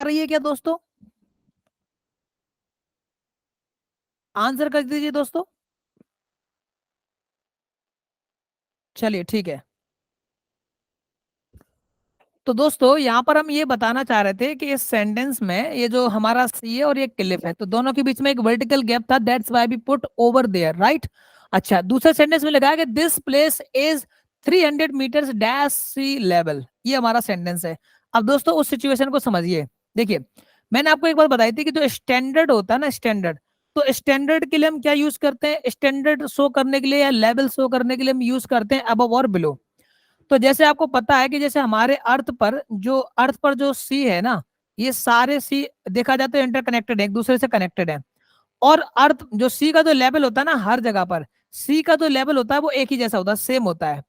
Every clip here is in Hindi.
रही है क्या दोस्तों? आंसर कर दीजिए दोस्तों। चलिए ठीक है। तो दोस्तों यहाँ पर हम ये बताना चाह रहे थे कि इस सेंटेंस में ये जो हमारा सी है और ये क्लिफ है, तो दोनों के बीच में एक वर्टिकल गैप था, that's why we put over there, right. अच्छा, दूसरे सेंटेंस में लगा कि this place is 300 metres dash sea level, ये हमारा सेंटेंस है। अब दोस्तों उस सिचुएशन को समझिए। देखिए, मैंने आपको एक बात बताई थी कि जो स्टैंडर्ड होता है ना, स्टैंडर्ड, तो स्टैंडर्ड के लिए हम क्या यूज करते हैं? स्टैंडर्ड शो करने के लिए या लेवल शो करने के लिए हम यूज करते हैं अबव और बिलो। तो जैसे आपको पता है कि जैसे हमारे अर्थ पर जो सी है ना, ये सारे सी देखा जाए तो इंटरकनेक्टेड है, एक दूसरे से कनेक्टेड है। और अर्थ जो सी का जो लेवल होता है ना, हर जगह पर सी का जो लेवल होता है वो एक ही जैसा होता है, सेम होता है।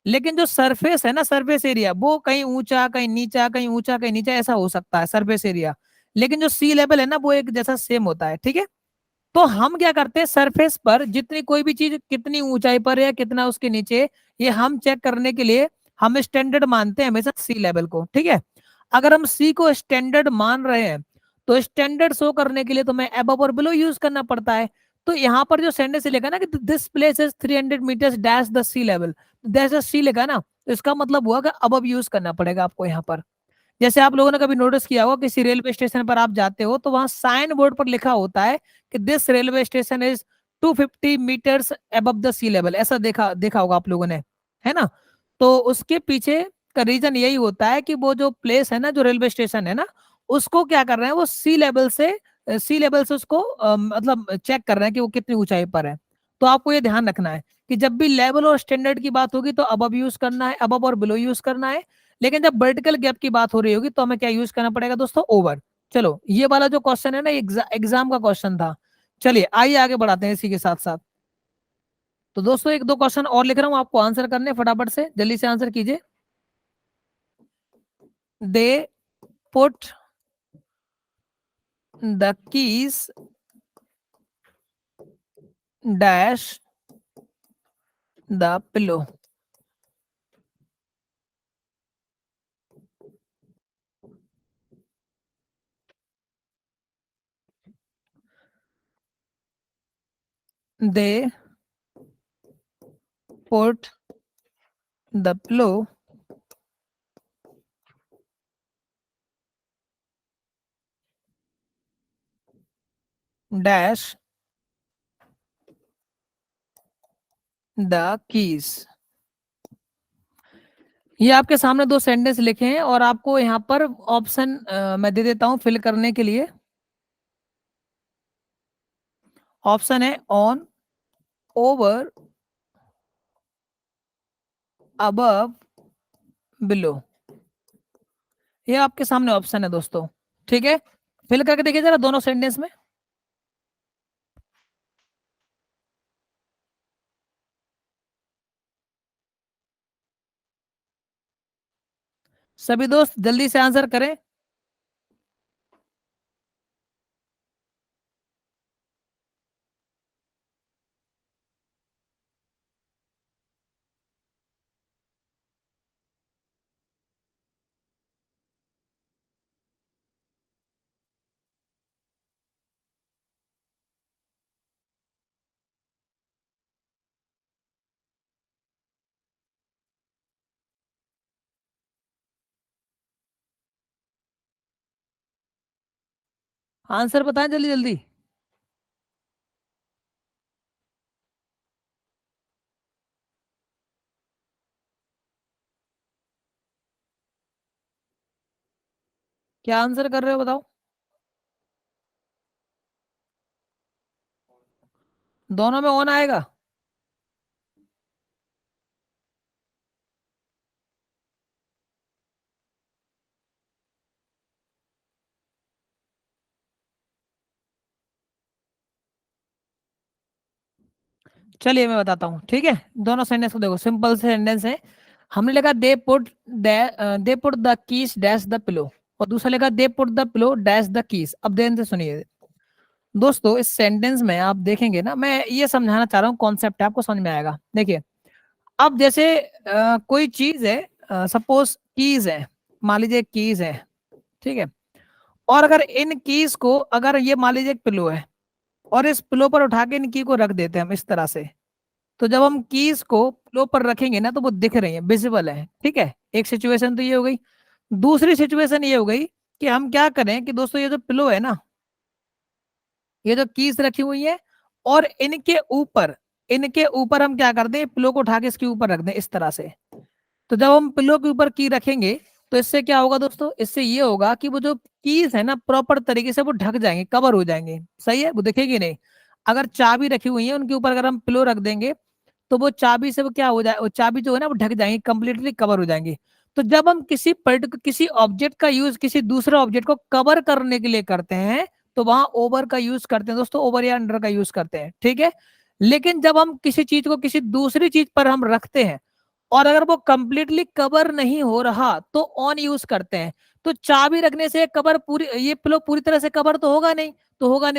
लेकिन जो सरफेस है ना, सरफेस एरिया, वो कहीं ऊंचा कहीं नीचा, कहीं ऊंचा कहीं नीचा ऐसा हो सकता है सरफेस एरिया। लेकिन जो सी लेवल है ना, वो एक जैसा सेम होता है, ठीक है। तो हम क्या करते हैं, सरफेस पर जितनी कोई भी चीज कितनी ऊंचाई पर है, कितना उसके नीचे, ये हम चेक करने के लिए हम स्टैंडर्ड मानते हैं हमेशा सी लेवल को, ठीक है। अगर हम सी को स्टैंडर्ड मान रहे हैं, तो स्टैंडर्ड शो करने के लिए तो मैं अबव और बिलो यूज करना पड़ता है। तो यहाँ पर जो सेंटेंस लिखा ना कि this place is 300 metres dash the sea level, dash the sea लिखा ना, तो इसका मतलब हुआ कि अबव यूज करना पड़ेगा आपको यहाँ पर। जैसे आप लोगों ने कभी नोटिस किया होगा, किसी रेलवे स्टेशन पर आप जाते हो तो वहां साइन बोर्ड पर लिखा होता है कि this railway station is 250 meters above the sea level, ऐसा देखा देखा होगा आप लोगों ने, है ना। तो उसके पीछे का रीजन यही होता है कि वो जो प्लेस है ना, जो रेलवे स्टेशन है ना, उसको क्या कर रहे हैं, वो सी लेवल से उसको मतलब चेक कर रहे हैं कि वो कितनी ऊंचाई पर है। तो आपको ये ध्यान रखना है कि जब भी लेवल और स्टैंडर्ड की बात होगी तो अबव यूज करना है, अबव और बिलो यूज करना है। लेकिन जब वर्टिकल गैप की बात हो रही होगी तो हमें क्या यूज करना पड़ेगा दोस्तों? ओवर। चलो, ये वाला जो क्वेश्चन है ना, एग्जाम का क्वेश्चन था। चलिए आइए आगे बढ़ाते हैं इसी के साथ साथ। तो दोस्तों एक दो क्वेश्चन और लिख रहा हूं, आपको आंसर करने, फटाफट से जल्दी से आंसर कीजिए। They put the keys dash the pillow. They put the pillow dash the keys. ये आपके सामने दो सेंटेंस लिखे हैं और आपको यहाँ पर ऑप्शन मैं दे देता हूँ फिल करने के लिए। ऑप्शन है ऑन, ओवर, अबव, बिलो। ये आपके सामने ऑप्शन है दोस्तों, ठीक है। फिल करके देखिए जरा दोनों सेंटेंस में। सभी दोस्त जल्दी से आंसर करें। आंसर बताएं जल्दी जल्दी। क्या आंसर कर रहे हो बताओ। दोनों में ऑन आएगा। चलिए मैं बताता हूँ, ठीक है। दोनों सेंटेंस को देखो, सिंपल सेंटेंस है। हमने लिखा they put the keys dash the pillow, और दूसरा लिखा they put the pillow dash the keys. अब ध्यान से सुनिए दोस्तों, इस सेंटेंस में आप देखेंगे ना, मैं ये समझाना चाह रहा हूँ, कॉन्सेप्ट है, आपको समझ में आएगा। देखिए, अब जैसे कोई चीज है, सपोज कीज है, मान लीजिए कीज है, ठीक है। और अगर इन कीज को, अगर ये मान लीजिए एक पिलो है और इस पिलो पर उठा के इन की को रख देते हैं हम इस तरह से, तो जब हम कीज को पिलो पर रखेंगे ना तो वो दिख रही है, विजिबल है, ठीक है। एक सिचुएशन तो ये हो गई। दूसरी सिचुएशन ये हो गई कि हम क्या करें कि दोस्तों ये जो पिलो है ना, ये जो कीज रखी हुई है और इनके ऊपर हम क्या कर दें, पिलो को उठा के इसके ऊपर रख दें इस तरह से। तो जब हम पिलो के ऊपर की रखेंगे तो इससे क्या होगा दोस्तों, इससे ये होगा कि वो जो कीज है ना प्रॉपर तरीके से वो ढक जाएंगे, कवर हो जाएंगे, सही है, वो दिखेगी नहीं। अगर चाबी रखी हुई है उनके ऊपर अगर हम पिलो रख देंगे तो वो चाबी से वो क्या हो जाए, वो चाबी जो है ना वो ढक जाएंगी, कंप्लीटली कवर हो जाएंगी। तो जब हम किसी ऑब्जेक्ट का यूज किसी दूसरे ऑब्जेक्ट को कवर करने के लिए करते हैं तो वहां ओवर का यूज करते हैं दोस्तों, ओवर या अंडर का यूज करते हैं, ठीक है। लेकिन जब हम किसी चीज को किसी दूसरी चीज पर हम रखते हैं और अगर वो कंप्लीटली कवर नहीं हो रहा तो ऑन यूज करते हैं। तो चाबी रखने से कवर पूरी, ये पिलो पूरी तरह से कवर तो होगा नहीं,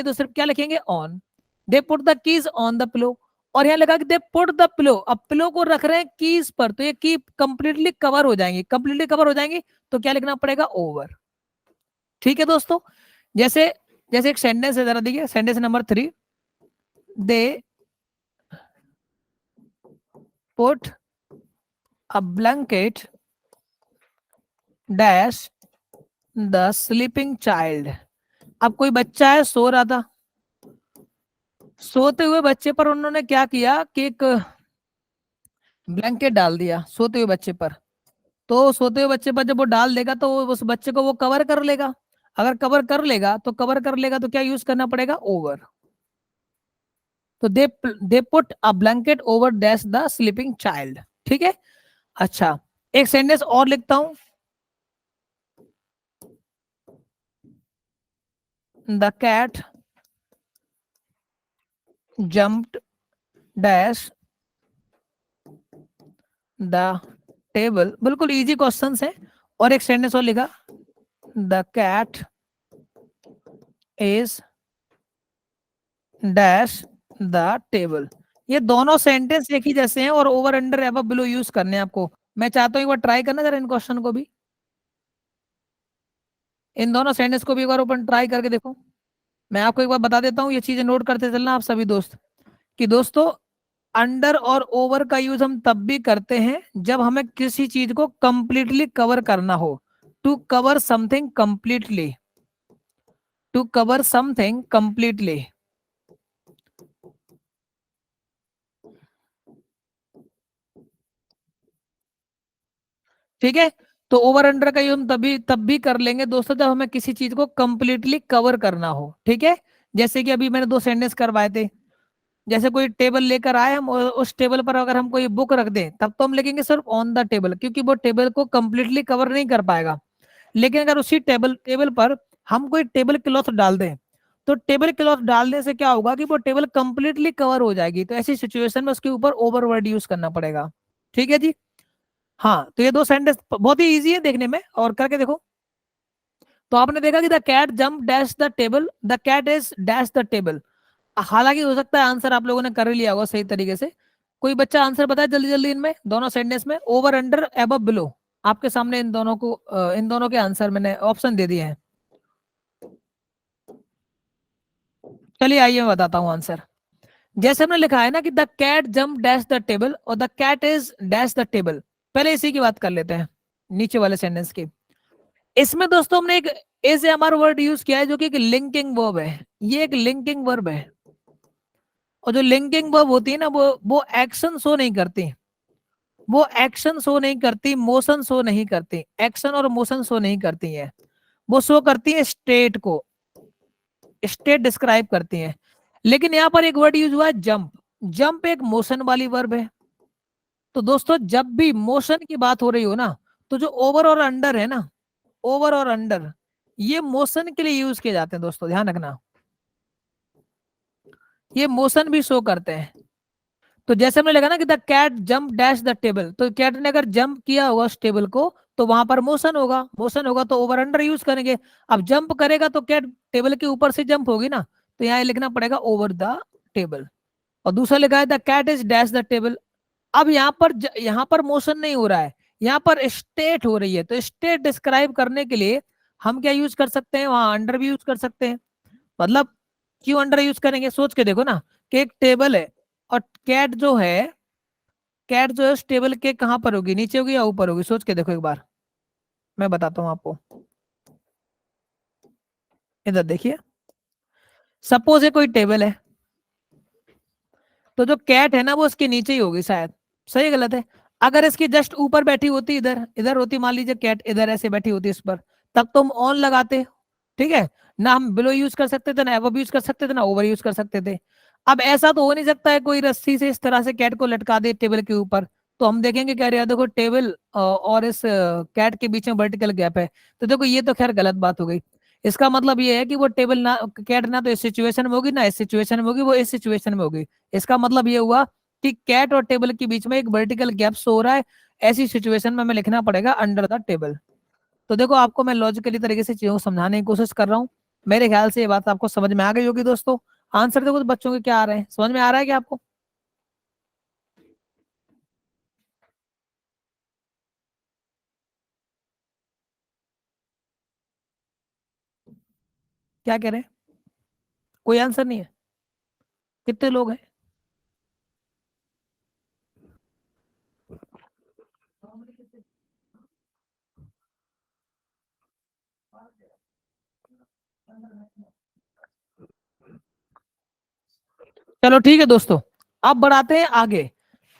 तो सिर्फ क्या लिखेंगे, on. They put the keys on the pillow. और यहाँ लगा कि दे पुट द पिलो, अब पिलो को रख रहे हैं कीज पर, तो ये की कंप्लीटली कवर हो जाएंगी, कंप्लीटली कवर हो जाएंगी, तो क्या लिखना पड़ेगा, ओवर। ठीक है दोस्तों। जैसे जैसे एक सेंटेंस है, जरा देखिए sentence number 3, they put a blanket dash the sleeping child. अब कोई बच्चा है सो रहा था, सोते हुए बच्चे पर उन्होंने क्या किया कि एक ब्लैंकेट डाल दिया सोते हुए बच्चे पर। तो सोते हुए बच्चे पर जब वो डाल देगा तो उस बच्चे को वो कवर कर लेगा। अगर कवर कर लेगा तो क्या यूज करना पड़ेगा, ओवर। तो they put a blanket over dash the sleeping child, ठीक है। अच्छा, एक सेंटेंस और लिखता हूं, the cat jumped dash the table. बिल्कुल इजी क्वेश्चंस है। और एक सेंटेंस और लिखा, the cat is dash the table. ये दोनों सेंटेंस एक ही जैसे हैं और over under above below use करने हैं आपको। मैं चाहता हूं एक बार ट्राई करना जरा इन क्वेश्चन को भी, इन दोनों सेंटेंस को भी एक बार ओपन ट्राई करके देखो। मैं आपको एक बार बता देता हूँ, ये चीजें नोट करते चलना आप सभी दोस्त, कि दोस्तों अंडर और ओवर का यूज हम तब भी करते हैं जब हमें किसी चीज को कंप्लीटली कवर करना हो। To cover something completely, to cover something completely, ठीक है। तो ओवर अंडर का यूज हम तब भी कर लेंगे दोस्तों जब हमें किसी चीज को कंप्लीटली कवर करना हो, ठीक है। जैसे कि अभी मैंने 2 सेंटेंस करवाए थे। जैसे कोई टेबल लेकर आए हम और उस टेबल पर अगर हम कोई बुक रख दें तब तो हम लिखेंगे सिर्फ ऑन द टेबल, क्योंकि वो टेबल को कंप्लीटली कवर नहीं कर पाएगा। लेकिन अगर उसी टेबल टेबल पर हम कोई टेबल क्लॉथ डाल दें तो टेबल क्लॉथ डालने से क्या होगा कि वो टेबल कंप्लीटली कवर हो जाएगी। तो ऐसी सिचुएशन में उसके ऊपर ओवर वर्ड यूज करना पड़ेगा, ठीक है जी। हाँ, तो ये 2 सेंटेंस बहुत ही इजी है देखने में, और करके देखो। तो आपने देखा कि the cat jump dash the table, the cat is dash the table. हालांकि हो सकता है आंसर आप लोगों ने कर ही लिया होगा सही तरीके से। कोई बच्चा आंसर बताए जल्दी जल्दी, इनमें दोनों सेंटेंस में ओवर अंडर एबव बिलो। आपके सामने इन दोनों को इन दोनों के आंसर मैंने ऑप्शन दे दिए हैं। चलिए आइए मैं बताता हूँ आंसर। जैसे हमने लिखा है ना कि the cat jump dash the table और the cat is dash the table, पहले इसी की बात कर लेते हैं, नीचे वाले सेंटेंस की। इसमें दोस्तों हमने एक एज एमआर वर्ड यूज किया है जो कि एक लिंकिंग वर्ब है। ये एक लिंकिंग वर्ब है, और जो लिंकिंग वर्ब होती है ना वो एक्शन शो नहीं करती, वो एक्शन शो नहीं करती, मोशन शो नहीं करती, एक्शन और मोशन शो नहीं करती है। वो शो करती है स्टेट को, स्टेट डिस्क्राइब करती है। लेकिन यहाँ पर एक वर्ड यूज हुआ है जंप। जंप एक मोशन वाली वर्ब है। तो दोस्तों जब भी मोशन की बात हो रही हो ना, तो जो ओवर और अंडर है ना, ओवर और अंडर, ये मोशन के लिए यूज किए जाते हैं दोस्तों, ध्यान रखना। ये मोशन भी शो करते हैं। तो जैसे हमने लगा ना कि the cat jump dash the table, तो कैट ने अगर जंप किया होगा उस टेबल को तो वहां पर मोशन होगा, मोशन होगा तो ओवर अंडर यूज करेंगे। अब जंप करेगा तो कैट टेबल के ऊपर से जंप होगी ना, तो यहाँ लिखना पड़ेगा ओवर द टेबल। और दूसरा लिखा है the cat is dash the table. अब यहाँ पर मोशन नहीं हो रहा है, यहाँ पर स्टेट हो रही है। तो स्टेट डिस्क्राइब करने के लिए हम क्या यूज कर सकते हैं, वहां अंडर भी यूज कर सकते हैं। मतलब क्यों अंडर यूज करेंगे, सोच के देखो ना, कि एक टेबल है और कैट जो है उस टेबल के कहाँ पर होगी, नीचे होगी या ऊपर होगी, सोच के देखो एक बार, मैं बताता हूँ आपको। इधर देखिए, सपोज है कोई टेबल है, तो जो कैट है ना वो उसके नीचे ही होगी शायद, सही है गलत है। अगर इसकी जस्ट ऊपर बैठी होती, इधर इधर होती, मान लीजिए कैट इधर ऐसे बैठी होती इस पर, तब तो हम ऑन लगाते, ठीक है ना, हम बिलो यूज कर सकते थे ना, एबव यूज कर सकते थे ना, ओवर यूज कर सकते थे। अब ऐसा तो हो नहीं सकता है कोई रस्सी से इस तरह से कैट को लटका दे टेबल के ऊपर, तो हम देखेंगे क्या यार, देखो टेबल और इस कैट के बीच में वर्टिकल गैप है, तो देखो ये तो खैर गलत बात हो गई। इसका मतलब ये है कि वो टेबल ना, कैट ना तो इस सिचुएशन में होगी ना इस सिचुएशन में होगी, वो इस सिचुएशन में होगी। इसका मतलब ये हुआ कि कैट और टेबल के बीच में एक वर्टिकल गैप शो हो रहा है, ऐसी सिचुएशन में हमें लिखना पड़ेगा अंडर द टेबल। तो देखो आपको मैं लॉजिकली तरीके से चीजों को समझाने की कोशिश कर रहा हूँ। मेरे ख्याल से ये बात आपको समझ में आ गई होगी दोस्तों। आंसर देखो तो बच्चों के क्या आ रहे हैं, समझ में आ रहा है क्या आपको? क्या कह रहे हैं? कोई आंसर नहीं है? कितने लोग हैं? चलो ठीक है दोस्तों, अब बढ़ाते हैं आगे।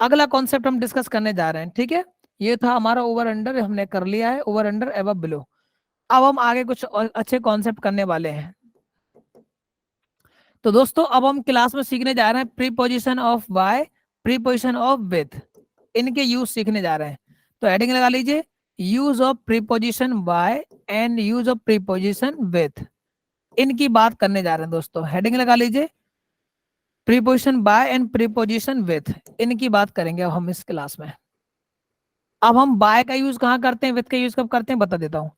अगला कॉन्सेप्ट हम डिस्कस करने जा रहे हैं, ठीक है। ये था हमारा ओवर अंडर, हमने कर लिया है ओवर अंडर एवं बिलो। अब हम आगे कुछ और अच्छे कॉन्सेप्ट करने वाले हैं। तो दोस्तों अब हम क्लास में सीखने जा रहे हैं preposition of by, preposition of with, इनके यूज सीखने जा रहे हैं। तो हेडिंग लगा लीजिए, use of preposition by and use of preposition with, इनकी बात करने जा रहे हैं दोस्तों। हेडिंग लगा लीजिए, preposition by and preposition with, इनकी बात करेंगे अब हम इस क्लास में। अब हम बाय का यूज कहाँ करते हैं, विथ का यूज कब करते हैं, बता देता हूँ।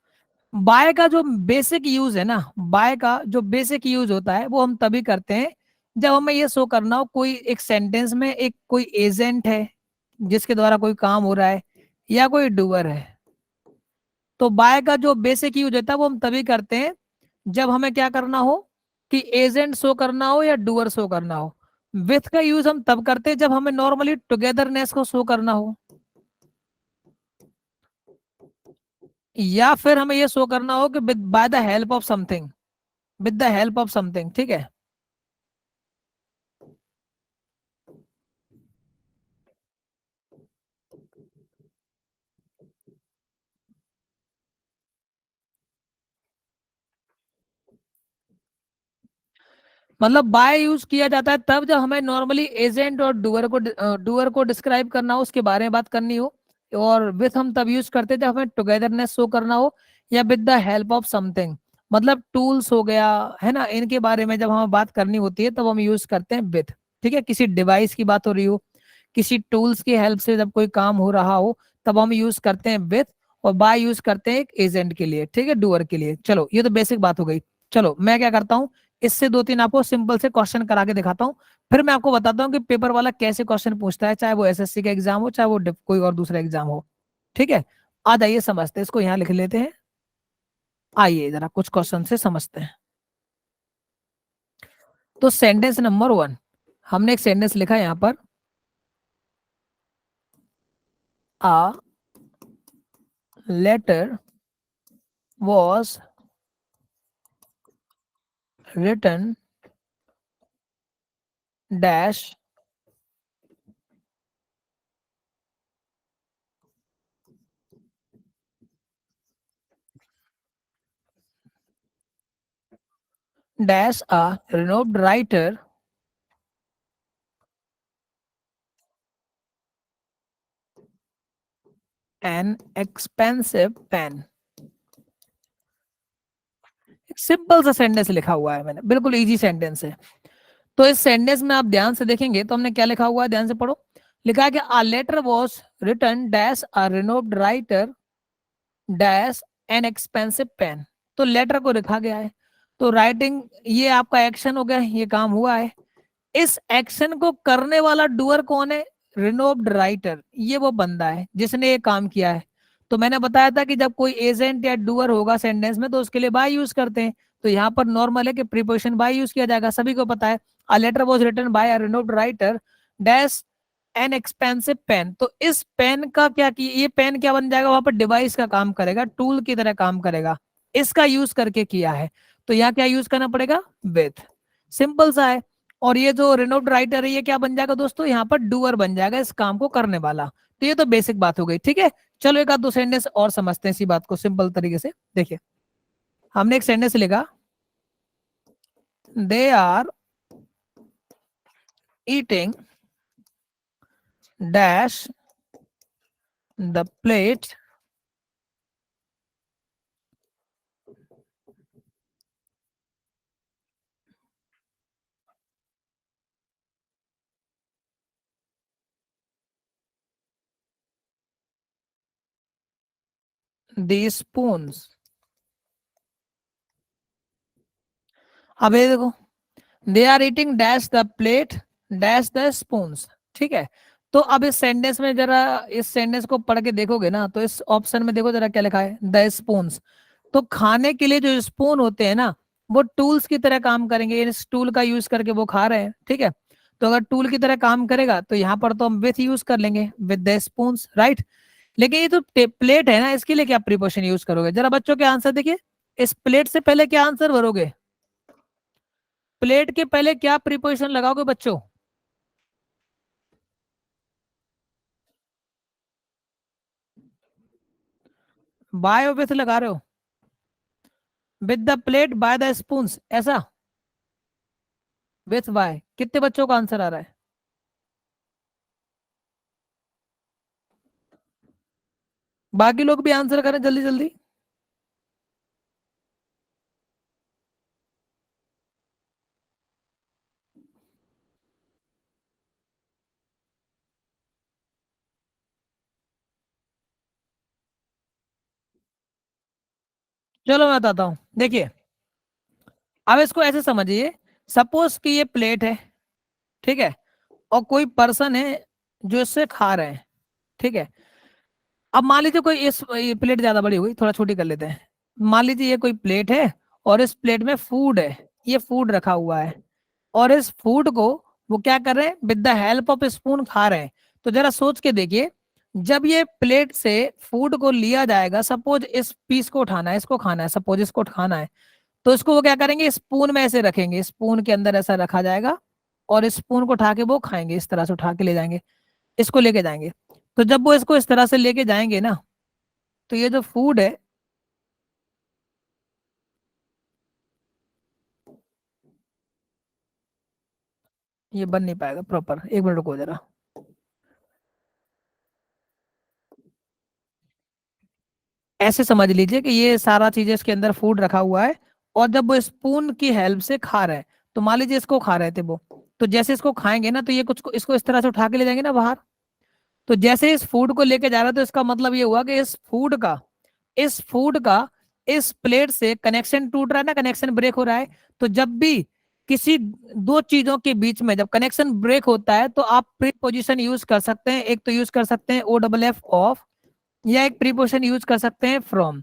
बाय का जो बेसिक यूज है ना, बाय का जो बेसिक यूज होता है वो हम तभी करते हैं जब हमें ये शो करना हो कोई एक सेंटेंस में एक कोई एजेंट है जिसके द्वारा कोई काम हो रहा है, या कोई डूअर है। तो बाय का जो बेसिक यूज होता है वो हम तभी करते हैं जब हमें क्या करना हो, कि एजेंट शो करना हो या डूअर शो करना हो। विथ का यूज हम तब करते हैं जब हमें नॉर्मली टुगेदरनेस को शो करना हो, या फिर हमें ये शो करना हो कि by the help of something, with the help of something, ठीक है। मतलब बाय यूज किया जाता है तब जब हमें नॉर्मली एजेंट और डूअर को डिस्क्राइब करना हो, उसके बारे में बात करनी हो। और विथ हम तब यूज करते हैं जब हमें टुगेदरनेस शो करना हो, या with the help of something, मतलब टूल्स हो गया, है ना, इनके बारे में जब हमें बात करनी होती है तब हम यूज करते हैं विथ। ठीक है, किसी डिवाइस की बात हो रही हो, किसी टूल्स की हेल्प से जब कोई काम हो रहा हो, तब हम यूज करते हैं विथ। और बाय यूज करते हैं एक एजेंट के लिए, ठीक है, डूअर के लिए। चलो ये तो बेसिक बात हो गई। चलो मैं क्या करता हूँ, इससे दो तीन आपको सिंपल से क्वेश्चन करा के दिखाता हूँ, फिर मैं आपको बताता हूँ कि पेपर वाला कैसे क्वेश्चन पूछता है, चाहे वो एसएससी का एग्जाम हो, चाहे वो कोई और दूसरा एग्जाम हो। ठीक है, आ जाइए समझते हैं इसको, यहाँ लिख लेते हैं। आइए जरा कुछ क्वेश्चन से समझते हैं। तो सेंटेंस नंबर 1, हमने एक सेंटेंस लिखा है यहाँ पर, a letter was written dash dash a renowned writer an expensive pen। एक सिंपल सा सेंटेंस लिखा हुआ है मैंने, बिल्कुल इजी सेंटेंस है। तो इस सेंटेंस में आप ध्यान से देखेंगे तो हमने क्या लिखा हुआ है, ध्यान से पढ़ो। लिखा है कि a letter was written dash a renowned writer dash an expensive pen। तो लेटर को लिखा गया है, तो राइटिंग ये आपका एक्शन हो गया, ये काम हुआ है। इस एक्शन को करने वाला डूअर कौन है, रिनोव्ड राइटर, ये वो बंदा है जिसने ये काम किया है। तो मैंने बताया था कि जब कोई एजेंट या डूअर होगा सेंटेंस में तो उसके लिए बाय यूज करते हैं। तो यहाँ पर नॉर्मल है कि प्रीपोजिशन बाय यूज किया जाएगा, सभी को पता है। A letter was written by a renowned writer dash an expensive pen. तो इस पेन का क्या की, ये पेन क्या बन जाएगा, वहां पर डिवाइस का काम करेगा, टूल की तरह काम करेगा, इसका यूज करके किया है। तो यहाँ क्या यूज करना पड़ेगा, विथ। सिंपल सा है। और ये जो रिनोव्ड राइटर है ये क्या बन जाएगा दोस्तों, यहाँ पर डूअर बन जाएगा, इस काम को करने वाला। तो ये तो बेसिक बात हो गई, ठीक है। चलो एक आध दो सेंटेंस और समझते हैं इसी बात को सिंपल तरीके से। देखिए हमने एक सेंटेंस लिखा, they are eating dash the plate the spoons. अब ये देखो, they are eating dash the plate dash the spoons, ठीक है। तो अब इस सेंटेंस में जरा इस सेंटेंस को पढ़ के देखोगे ना, तो इस ऑप्शन में देखो जरा क्या लिखा है, द स्पून्स। तो खाने के लिए जो स्पून होते हैं ना, वो टूल्स की तरह काम करेंगे, इस टूल का यूज करके वो खा रहे हैं, ठीक है। तो अगर टूल की तरह काम करेगा तो यहाँ पर तो हम विथ यूज कर लेंगे, विद द स्पून्स, राइट। लेकिन ये तो प्लेट है ना, इसके लिए क्या प्रीपोजिशन यूज करोगे, जरा बच्चों के आंसर देखिए। इस प्लेट से पहले क्या आंसर भरोगे, प्लेट के पहले क्या प्रीपोजिशन लगाओगे बच्चों, बाय और विथ लगा रहे हो, with the plate by the spoons ऐसा, विथ बाय। कितने बच्चों का आंसर आ रहा है, बाकी लोग भी आंसर करें जल्दी जल्दी। चलो मैं बताता हूं, देखिए अब इसको ऐसे समझिए, सपोज कि ये प्लेट है, ठीक है, और कोई पर्सन है जो इससे खा रहे हैं, ठीक है। अब मान लीजिए कोई इस, ये प्लेट ज्यादा बड़ी हुई, थोड़ा छोटी कर लेते हैं। मान लीजिए ये कोई प्लेट है और इस प्लेट में फूड है, ये फूड रखा हुआ है, और इस फूड को वो क्या कर रहे हैं, with the help of spoon खा रहे हैं। तो जरा सोच के देखिए, जब ये प्लेट से फूड को लिया जाएगा, सपोज इस पीस को उठाना है, इसको खाना है, सपोज इसको खाना है, तो इसको वो क्या करेंगे, स्पून में ऐसे रखेंगे, स्पून के अंदर ऐसा रखा जाएगा, और स्पून को उठा के वो खाएंगे, इस तरह से उठा के ले जाएंगे, इसको लेके जाएंगे। तो जब वो इसको इस तरह से लेके जाएंगे ना, तो ये जो फूड है, ये बन नहीं पाएगा प्रॉपर, एक मिनट रुको जरा। ऐसे समझ लीजिए कि ये सारा चीज इसके अंदर फूड रखा हुआ है, और जब वो स्पून की हेल्प से खा रहे हैं, तो मान लीजिए इसको खा रहे थे वो, तो जैसे इसको खाएंगे ना, तो ये कुछ इसको इस तरह से उठा के ले जाएंगे ना बाहर। तो जैसे इस फूड को लेके जा रहा है, तो इसका मतलब ये हुआ कि इस फूड का इस प्लेट से कनेक्शन टूट रहा है ना, कनेक्शन ब्रेक हो रहा है। तो जब भी किसी दो चीजों के बीच में जब कनेक्शन ब्रेक होता है, तो आप प्रीपोजिशन यूज कर सकते हैं, एक तो यूज कर सकते हैं ओ डबल एफ ऑफ, या एक प्रीपोजिशन यूज कर सकते हैं फ्रॉम,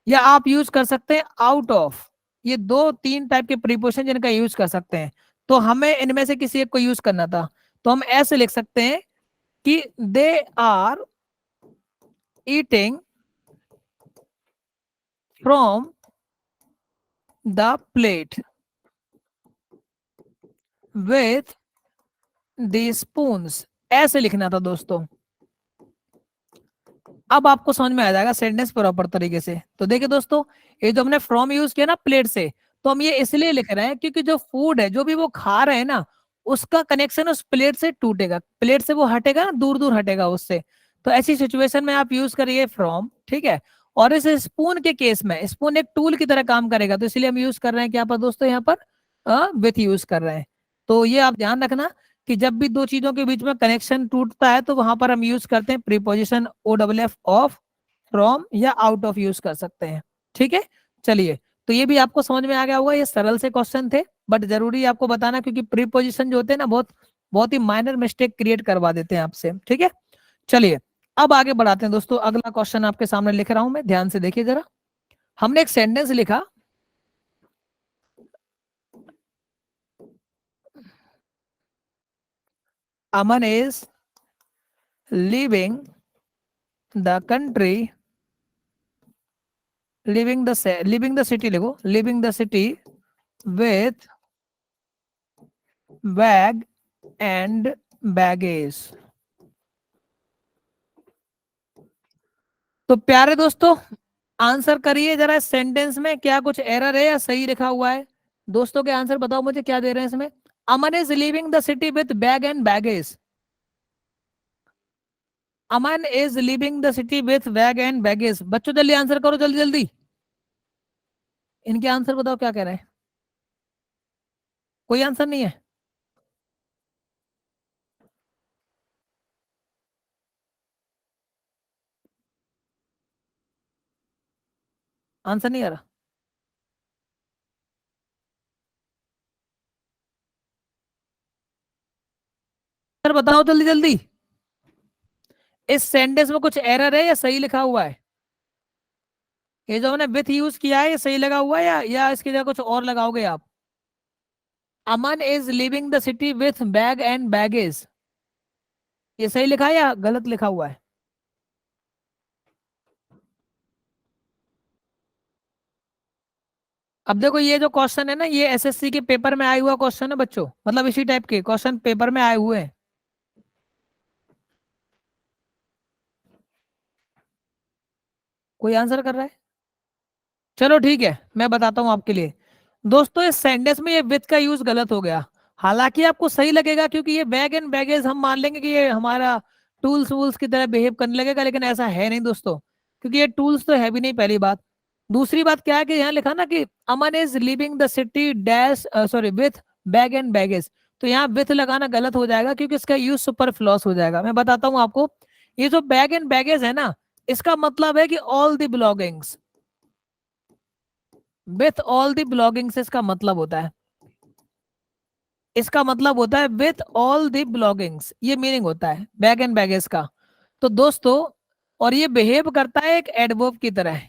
या आप यूज कर सकते हैं आउट ऑफ। ये दो तीन टाइप के प्रीपोजिशन जिनका यूज कर सकते हैं। तो हमें इनमें से किसी एक को यूज करना था, तो हम ऐसे लिख सकते हैं कि they are eating from the plate with the spoons, ऐसे लिखना था दोस्तों। अब आपको समझ में आ जाएगा सेंटेंस प्रॉपर तरीके से। तो देखिए दोस्तों, ये जो हमने फ्रॉम यूज किया ना प्लेट से, तो हम ये इसलिए लिख रहे हैं क्योंकि जो फूड है, जो भी वो खा रहे हैं ना, उसका कनेक्शन उस प्लेट से टूटेगा, प्लेट से वो हटेगा ना, दूर दूर हटेगा उससे। तो ऐसी सिचुएशन में आप यूज करिए फ्रॉम, ठीक है। और इस स्पून के केस में, स्पून एक टूल की तरह काम करेगा, तो इसलिए हम यूज कर रहे हैं क्या पर दोस्तों, यहाँ पर विथ यूज कर रहे हैं। तो ये आप ध्यान रखना कि जब भी दो चीजों के बीच में कनेक्शन टूटता है, तो वहां पर हम यूज करते हैं preposition O double F of, from या आउट ऑफ यूज कर सकते हैं, ठीक है। चलिए, तो ये भी आपको समझ में आ गया होगा, ये सरल से क्वेश्चन थे, बट जरूरी है आपको बताना, क्योंकि प्रीपोजिशन जो होते हैं ना, बहुत बहुत ही माइनर मिस्टेक क्रिएट करवा देते हैं आपसे, ठीक है। चलिए, अब आगे बढ़ाते हैं दोस्तों, अगला क्वेश्चन आपके सामने लिख रहा हूं मैं, ध्यान से देखिए जरा। हमने एक सेंटेंस लिखा, Aman is living the country, living the city लिखो, living the city with bag and baggage. तो प्यारे दोस्तों, आंसर करिए जरा, इस सेंटेंस में क्या कुछ एरर है या सही लिखा हुआ है? दोस्तों के आंसर बताओ मुझे, क्या दे रहे हैं इसमें? Aman is living the city with bag and baggage. Aman is living the city with bag and baggage. बच्चों जल्दी आंसर करो, जल्दी जल्दी। इनके आंसर बताओ क्या कह रहे हैं। कोई आंसर नहीं है? आंसर नहीं आ रहा? सर बताओ जल्दी जल्दी, इस सेंटेंस में कुछ एरर है या सही लिखा हुआ है? ये जो हमने विथ यूज किया है, ये सही लगा हुआ है या इसकी जगह कुछ और लगाओगे आप? Aman is living the city with bag and baggage, ये सही लिखा है या गलत लिखा हुआ है? अब देखो, ये जो क्वेश्चन है ना, ये एसएससी के पेपर में आया हुआ क्वेश्चन है बच्चों, मतलब इसी टाइप के क्वेश्चन पेपर में आए हुए हैं। कोई आंसर कर रहा है? चलो ठीक है, मैं बताता हूँ आपके लिए। दोस्तों, इस सेंटेंस में ये विथ का यूज गलत हो गया। हालांकि आपको सही लगेगा, क्योंकि ये बैग एंड बैगेज हम मान लेंगे कि ये हमारा टूल्स वूल्स की तरह बिहेव करने लगेगा, लेकिन ऐसा है नहीं दोस्तों, क्योंकि ये टूल्स तो है भी नहीं, पहली बात। दूसरी बात क्या है कि यहाँ लिखा ना कि Aman is living the city dash, sorry, with bag and baggage. तो यहाँ विथ लगाना गलत हो जाएगा, क्योंकि इसका यूज सुपर फ्लॉस हो जाएगा। मैं बताता हूँ आपको, ये जो बैग एंड बैगेज है ना, इसका मतलब है कि all the belongings, with all the belongings इसका मतलब होता है, इसका मतलब होता है विथ ऑल द बिलोंगिंग्स, ये मीनिंग होता है बैग एंड बैगेज का। तो दोस्तों, और ये बिहेव करता है एक एडवर्ब की तरह,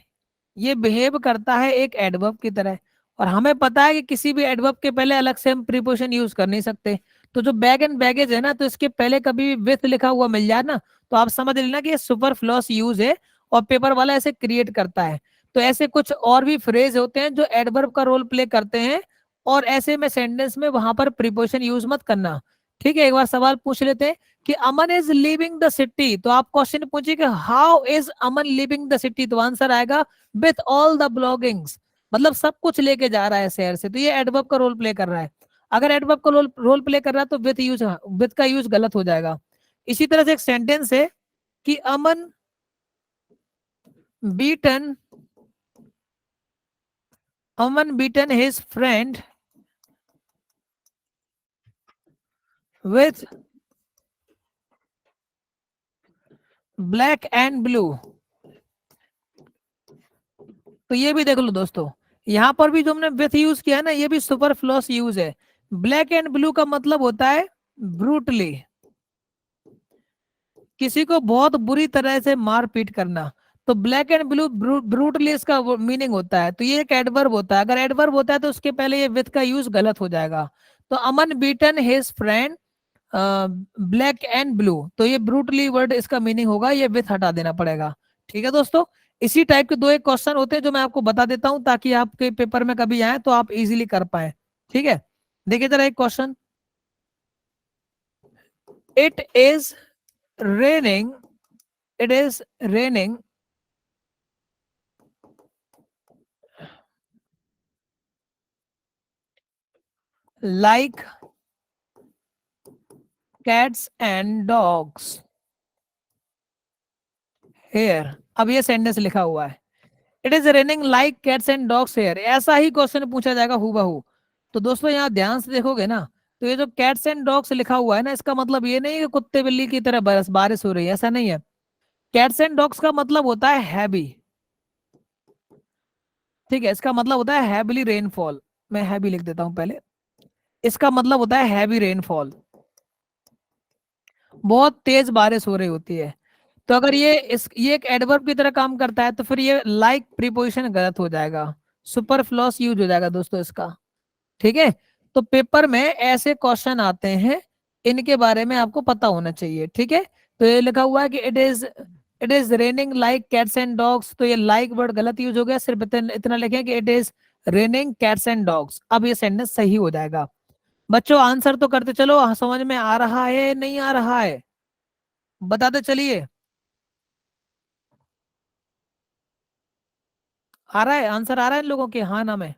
ये बिहेव करता है एक एडवर्ब की तरह। और हमें पता है कि किसी भी एडवर्ब के पहले अलग से हम प्रीपोजिशन यूज कर नहीं सकते। तो जो बैग एंड बैगेज है ना, तो इसके पहले कभी भी विथ लिखा हुआ मिल जाए ना, तो आप समझ लेना कि ये सुपर फ्लॉस यूज है, और पेपर वाला ऐसे क्रिएट करता है। तो ऐसे कुछ और भी फ्रेज होते हैं जो एडवर्ब का रोल प्ले करते हैं, और ऐसे में सेंटेंस में वहां पर प्रीपोजिशन यूज मत करना। ठीक है, एक बार सवाल पूछ लेते हैं कि Aman is living the city, तो आप क्वेश्चन पूछिए कि how is Aman living the city, तो आंसर आएगा विथ ऑल द बिलोंगिंग्स, मतलब सब कुछ लेके जा रहा है शहर से। तो ये एडवर्ब का रोल प्ले कर रहा है। अगर एडवर्ब का रोल प्ले कर रहा है तो विथ का यूज गलत हो जाएगा। इसी तरह से एक सेंटेंस है कि Aman beaten, Aman beaten his friend with black and blue. तो ये भी देख लो दोस्तों, यहाँ पर भी जो हमने विथ यूज किया है ना, ये भी सुपर फ्लॉस यूज है। ब्लैक एंड ब्लू का मतलब होता है ब्रूटली, किसी को बहुत बुरी तरह से मार पीट करना। तो ब्लैक एंड ब्लू ब्रूटली इसका मीनिंग होता है। तो ये एक एडवर्ब होता है, अगर एडवर्ब होता है तो उसके पहले ये विथ का यूज गलत हो जाएगा। तो Aman beaten his friend black and blue, तो ये ब्रूटली वर्ड इसका मीनिंग होगा, ये विथ हटा देना पड़ेगा। ठीक है दोस्तों, इसी टाइप के दो एक क्वेश्चन होते हैं जो मैं आपको बता देता हूं, ताकि आपके पेपर में कभी आए तो आप इजीली कर पाए। ठीक है, देखिए जरा एक question. It is raining, it is raining like cats and dogs here. अब ये सेंटेंस लिखा हुआ है, it is raining like cats and dogs here, ऐसा ही क्वेश्चन पूछा जाएगा हूबहू। तो दोस्तों यहाँ ध्यान से देखोगे ना, तो ये जो कैट्स एंड डॉग्स लिखा हुआ है ना, इसका मतलब ये नहीं कि कुत्ते बिल्ली की तरह बारिश हो रही है, ऐसा नहीं है। कैट्स एंड डॉग्स का मतलब होता है हैवी। ठीक है, इसका मतलब होता है हैवीली रेनफॉल। मैं हैवी लिख देता हूं पहले। इसका मतलब होता है हैवी रेनफॉल, बहुत तेज बारिश हो रही होती है। तो अगर ये एक एडवर्ब की तरह काम करता है तो फिर ये लाइक प्रीपोजिशन गलत हो जाएगा, सुपरफ्लूस यूज हो जाएगा दोस्तों इसका। ठीक है, तो पेपर में ऐसे क्वेश्चन आते हैं, इनके बारे में आपको पता होना चाहिए। ठीक है, तो ये लिखा हुआ है कि it is raining like cats and dogs, तो ये लाइक वर्ड गलत यूज हो गया, सिर्फ इतना लिखें कि it is raining cats and dogs, अब ये सेंटेंस सही हो जाएगा। बच्चों आंसर तो करते चलो, समझ में आ रहा है नहीं आ रहा है, बताते चलिए। आ रहा है आंसर, आ रहा है इन लोगों के, हाँ ना में?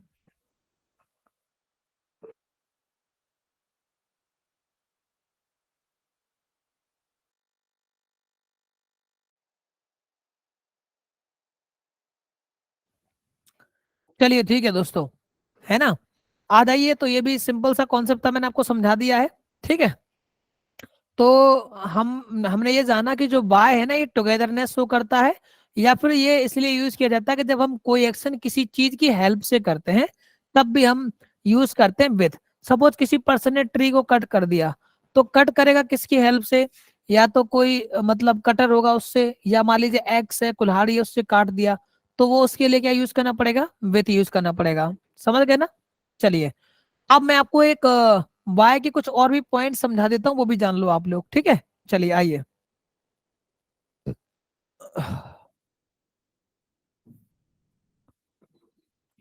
चलिए ठीक है दोस्तों, है ना, आ जाइए। तो ये भी सिंपल सा कॉन्सेप्ट था, मैंने आपको समझा दिया है। ठीक है, तो हमने ये जाना कि जो बाय है ना, ये टुगेदरनेस शो करता है, या फिर ये इसलिए यूज किया जाता है कि जब हम कोई एक्शन किसी चीज की हेल्प से करते हैं तब भी हम यूज करते हैं विथ। सपोज किसी पर्सन ने ट्री को कट कर दिया, तो कट करेगा किसकी हेल्प से? या तो कोई मतलब कटर होगा उससे, या मान लीजिए एक्स है, कुल्हाड़ी है, उससे काट दिया, तो वो उसके लिए क्या यूज करना पड़ेगा? विथ यूज करना पड़ेगा। समझ गए ना? चलिए, अब मैं आपको एक वाई के कुछ और भी पॉइंट समझा देता हूँ, वो भी जान लो आप लोग। ठीक है, चलिए आइए।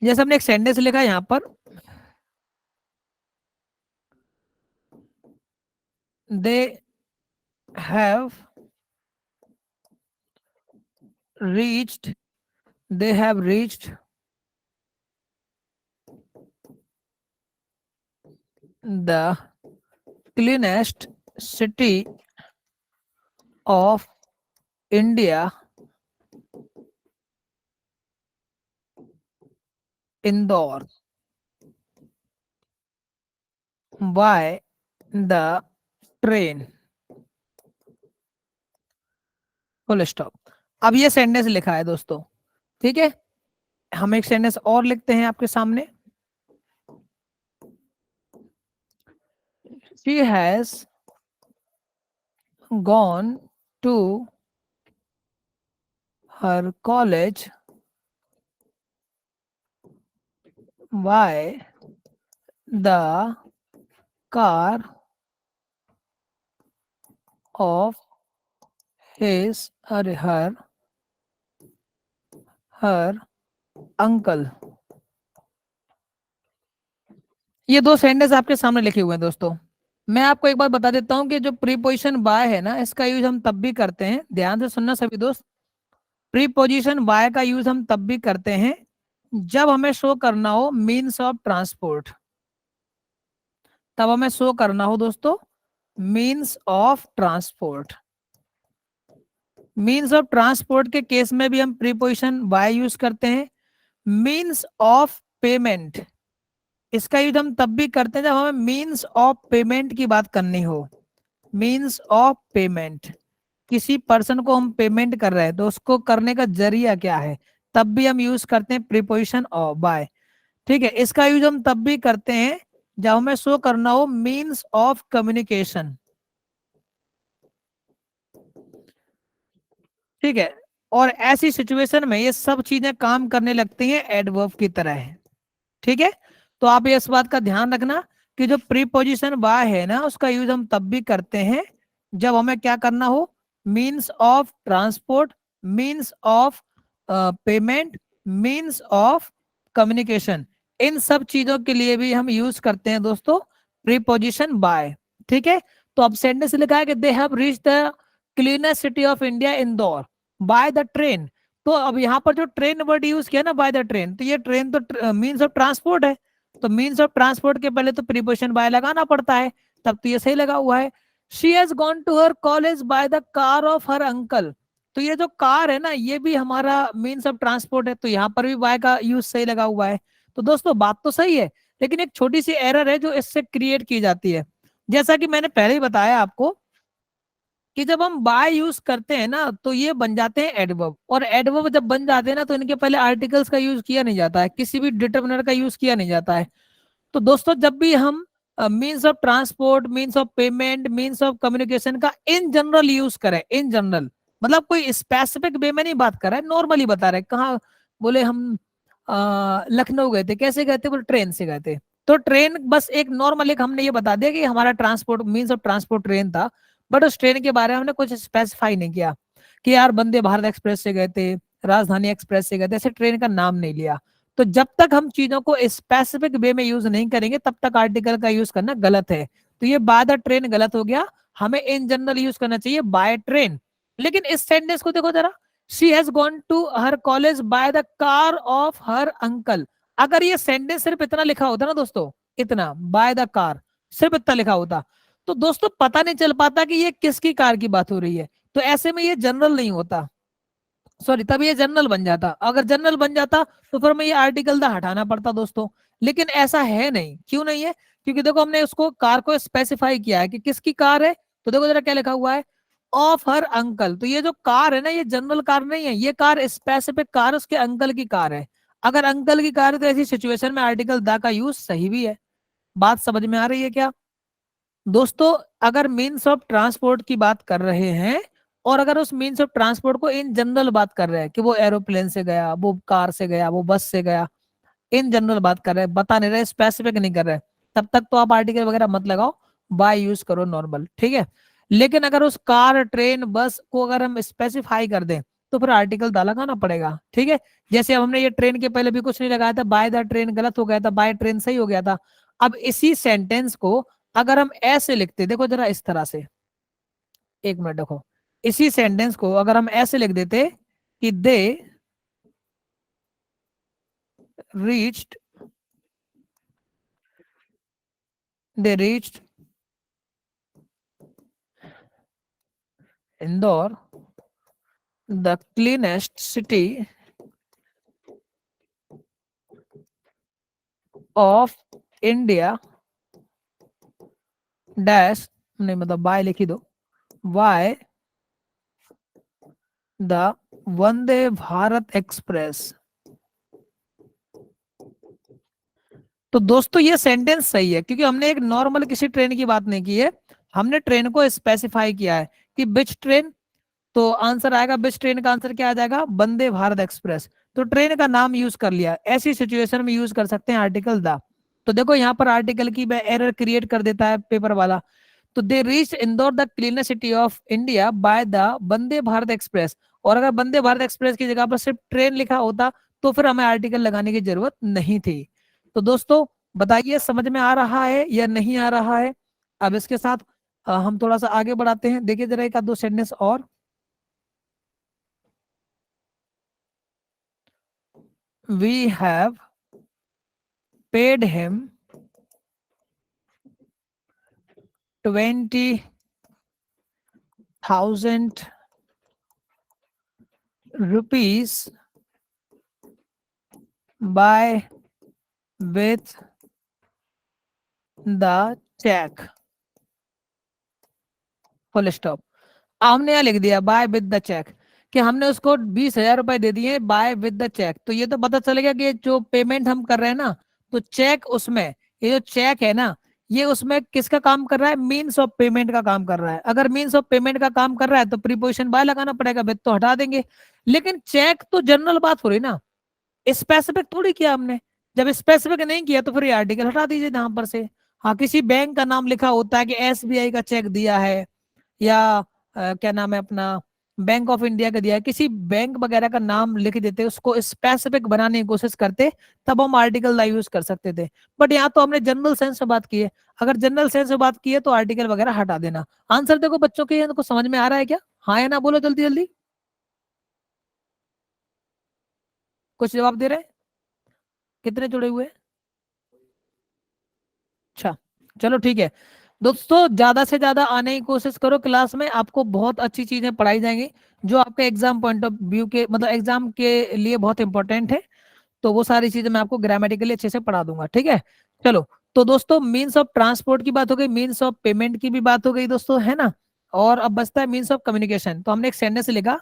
जैसे हमने एक सेंटेंस लिखा है यहाँ पर, they have reached, they have reached the cleanest city of India, Indore, by the train, full stop. अब ये सेंटेंस लिखा है दोस्तों। ठीक है, हम एक सेंटेंस और लिखते हैं आपके सामने। She has gone to her college by the car of his or her uncle। ये दो सेंटेंस आपके सामने लिखे हुए हैं दोस्तों। मैं आपको एक बात बता देता हूँ कि जो प्रीपोजिशन बाय है ना, इसका यूज हम तब भी करते हैं, ध्यान से सुनना सभी दोस्त। प्रीपोजिशन बाय का यूज हम तब भी करते हैं जब हमें शो करना हो मीन्स ऑफ ट्रांसपोर्ट, तब हमें शो करना हो दोस्तों means of transport. Means of transport के केस में भी हम प्रीपोजिशन बाय यूज करते हैं। मीन्स ऑफ पेमेंट, इसका यूज हम तब भी करते हैं जब हमें मीन्स ऑफ पेमेंट की बात करनी हो। मीन्स ऑफ पेमेंट, किसी पर्सन को हम पेमेंट कर रहे हैं तो उसको करने का जरिया क्या है, तब भी हम यूज करते हैं प्रीपोजिशन ऑफ बाय। ठीक है, इसका यूज हम तब भी करते हैं जब हमें शो करना हो मीन्स ऑफ कम्युनिकेशन। ठीक है, और ऐसी सिचुएशन में ये सब चीजें काम करने लगती हैं एडवर्ब की तरह है। ठीक है, तो आप ये इस बात का ध्यान रखना कि जो प्रीपोजिशन बाय है ना, उसका यूज हम तब भी करते हैं जब हमें क्या करना हो, means of transport, means of payment, means of communication, इन सब चीजों के लिए भी हम यूज करते हैं दोस्तों प्रीपोजिशन बाय। ठीक है, तो अब सेंटेंस लिखा है कि they have reach the cleanest city of India Indore by the train. तो अब यहाँ पर जो ट्रेन वर्ड यूज किया ना, बाय द ट्रेन, तो ये ट्रेन तो मीन्स ऑफ ट्रांसपोर्ट है, तो मीन्स ऑफ ट्रांसपोर्ट के पहले तो प्रीपोजिशन बाय लगाना पड़ता है, तब तो ये सही लगा हुआ है। She has gone to her college by the car of her uncle, तो ये जो कार है ना, ये भी हमारा मीन्स ऑफ ट्रांसपोर्ट है, तो यहाँ पर भी बाय का यूज सही लगा हुआ है। तो दोस्तों बात तो सही है, लेकिन एक छोटी सी एरर है जो इससे क्रिएट की जाती है। जैसा कि मैंने पहले ही बताया आपको कि जब हम बाय यूज करते हैं ना, तो ये बन जाते हैं एडवर्ब, और एडवर्ब जब बन जाते हैं ना, तो इनके पहले आर्टिकल्स का यूज किया नहीं जाता है, किसी भी डिटर्मिनर का यूज किया नहीं जाता है। तो दोस्तों जब भी हम means of transport, means of payment, means of communication का इन जनरल यूज करें, इन जनरल मतलब कोई स्पेसिफिक वे में नहीं बात कर रहा है, नॉर्मली बता रहे हैं। कहाँ? बोले हम लखनऊ गए थे। कैसे गए थे? बोले ट्रेन से गए थे। तो ट्रेन बस एक नॉर्मल, एक हमने ये बता दिया कि हमारा transport means of transport train था, बट उस ट्रेन के बारे में हमने कुछ स्पेसिफाई नहीं किया कि यार वंदे भारत एक्सप्रेस से गए थे, राजधानी एक्सप्रेस से गए थे, ऐसे ट्रेन का नाम नहीं लिया। तो जब तक हम चीजों को स्पेसिफिक वे में यूज नहीं करेंगे तब तक आर्टिकल का यूज करना गलत है। तो ये बाय द ट्रेन गलत हो गया, हमें इन जनरल यूज करना चाहिए बाय ट्रेन। लेकिन इस सेंटेंस को देखो जरा, she has gone to her college by the car of her uncle. अगर ये सेंटेंस सिर्फ इतना लिखा होता ना दोस्तों, इतना बाय द कार, सिर्फ इतना लिखा होता, तो दोस्तों पता नहीं चल पाता कि ये किसकी कार की बात हो रही है। तो ऐसे में ये जनरल नहीं होता, सॉरी, तब ये जनरल बन जाता। अगर जनरल बन जाता तो फिर हमें ये आर्टिकल दा हटाना पड़ता दोस्तों। लेकिन ऐसा है नहीं। क्यों नहीं है? क्योंकि देखो हमने उसको कार को स्पेसिफाई किया है कि किसकी कार है। तो देखो जरा क्या लिखा हुआ है, ऑफ हर अंकल। तो ये जो कार है ना, ये जनरल कार नहीं है, ये कार स्पेसिफिक कार उसके अंकल की कार है। अगर अंकल की कार है तो ऐसी सिचुएशन में आर्टिकल दा का यूज सही भी है। बात समझ में आ रही है क्या दोस्तों? अगर मीन्स ऑफ ट्रांसपोर्ट की बात कर रहे हैं, और अगर उस मीन्स ऑफ ट्रांसपोर्ट को इन जनरल बात कर रहे हैं कि वो एरोप्लेन से गया, वो कार से गया, वो बस से गया, इन जनरल बात कर रहे हैं, बता नहीं रहे, स्पेसिफिक नहीं कर रहे, तब तक तो आप आर्टिकल वगैरह मत लगाओ, बाय यूज करो नॉर्मल, ठीक है। लेकिन अगर उस कार, ट्रेन, बस को अगर हम स्पेसिफाई कर दें तो फिर आर्टिकल दा लगाना पड़ेगा, ठीक है। जैसे अब हमने ये ट्रेन के पहले भी कुछ नहीं लगाया था, बाय द ट्रेन गलत हो गया था, बाय ट्रेन सही हो गया था। अब इसी सेंटेंस को अगर हम ऐसे लिखते, देखो जरा इस तरह से, एक मिनट देखो, इसी सेंटेंस को अगर हम ऐसे लिख देते कि reached they reached Indore, the cleanest city of India, dash, नहीं मतलब बाय लिख ही दो, by the Vande Bharat express. तो दोस्तों ये सेंटेंस सही है, क्योंकि हमने एक नॉर्मल किसी ट्रेन की बात नहीं की है, हमने ट्रेन को स्पेसिफाई किया है कि बिच ट्रेन। तो आंसर आएगा, बिच ट्रेन का आंसर क्या आ जाएगा? वंदे भारत एक्सप्रेस। तो ट्रेन का नाम यूज कर लिया, ऐसी सिचुएशन में यूज कर सकते हैं आर्टिकल द। तो देखो यहाँ पर आर्टिकल की एरर क्रिएट कर देता है पेपर वाला। तो they reach Indore the cleanest city of India by the Vande Bharat express. और अगर वंदे भारत एक्सप्रेस की जगह पर सिर्फ ट्रेन लिखा होता तो फिर हमें आर्टिकल लगाने की जरूरत नहीं थी। तो दोस्तों बताइए समझ में आ रहा है या नहीं आ रहा है? अब इसके साथ हम थोड़ा सा आगे बढ़ाते हैं, देखिए जरा एक आध दो सेंटेंस और। We have paid him 20,000 rupees by with the check, full stop. हमने यहाँ लिख दिया बाय विद द चेक, कि हमने उसको 20,000 रुपए दे दिए बाय विद द चेक। तो ये तो पता चल गया कि जो पेमेंट हम कर रहे हैं ना, तो चेक उसमें, ये जो चेक है ना, ये उसमें किसका काम कर रहा है? मीन्स ऑफ पेमेंट का काम कर रहा है। अगर मीन्स ऑफ पेमेंट का काम कर रहा है तो प्रीपोजिशन बाय लगाना पड़ेगा, विद तो हटा देंगे। लेकिन चेक तो जनरल बात हो रही ना, स्पेसिफिक थोड़ी किया हमने। जब स्पेसिफिक नहीं किया तो फिर ये आर्टिकल हटा दीजिए यहाँ पर से। हाँ, किसी बैंक का नाम लिखा होता है कि एसबीआई का चेक दिया है, या क्या नाम है अपना, बैंक ऑफ इंडिया का दिया है, किसी बैंक वगैरह का नाम लिख देते, उसको स्पेसिफिक बनाने की कोशिश करते, तब हम आर्टिकल का यूज कर सकते थे। बट यहाँ तो हमने जनरल सेंस में बात की है। अगर जनरल सेंस में बात की है तो आर्टिकल वगैरह हटा देना। आंसर देखो बच्चों के, इनको समझ में आ रहा है क्या? हाँ या ना बोलो जल्दी जल्दी, कुछ जवाब दे रहे हैं? कितने जुड़े हुए हैं? अच्छा, चलो ठीक है। दोस्तों ज्यादा से ज्यादा आने की कोशिश करो क्लास में, आपको बहुत अच्छी चीजें पढ़ाई जाएंगी जो आपके एग्जाम पॉइंट ऑफ व्यू के, मतलब एग्जाम के लिए बहुत इंपॉर्टेंट है। तो वो सारी चीजें मैं आपको ग्रामेटिकली अच्छे से पढ़ा दूंगा, ठीक है। चलो, तो दोस्तों मीन्स ऑफ ट्रांसपोर्ट की बात हो गई, मीन्स ऑफ पेमेंट की भी बात हो गई दोस्तों, है ना। और अब बचता है मीन्स ऑफ कम्युनिकेशन। तो हमने एक सेंटेंस लिखा,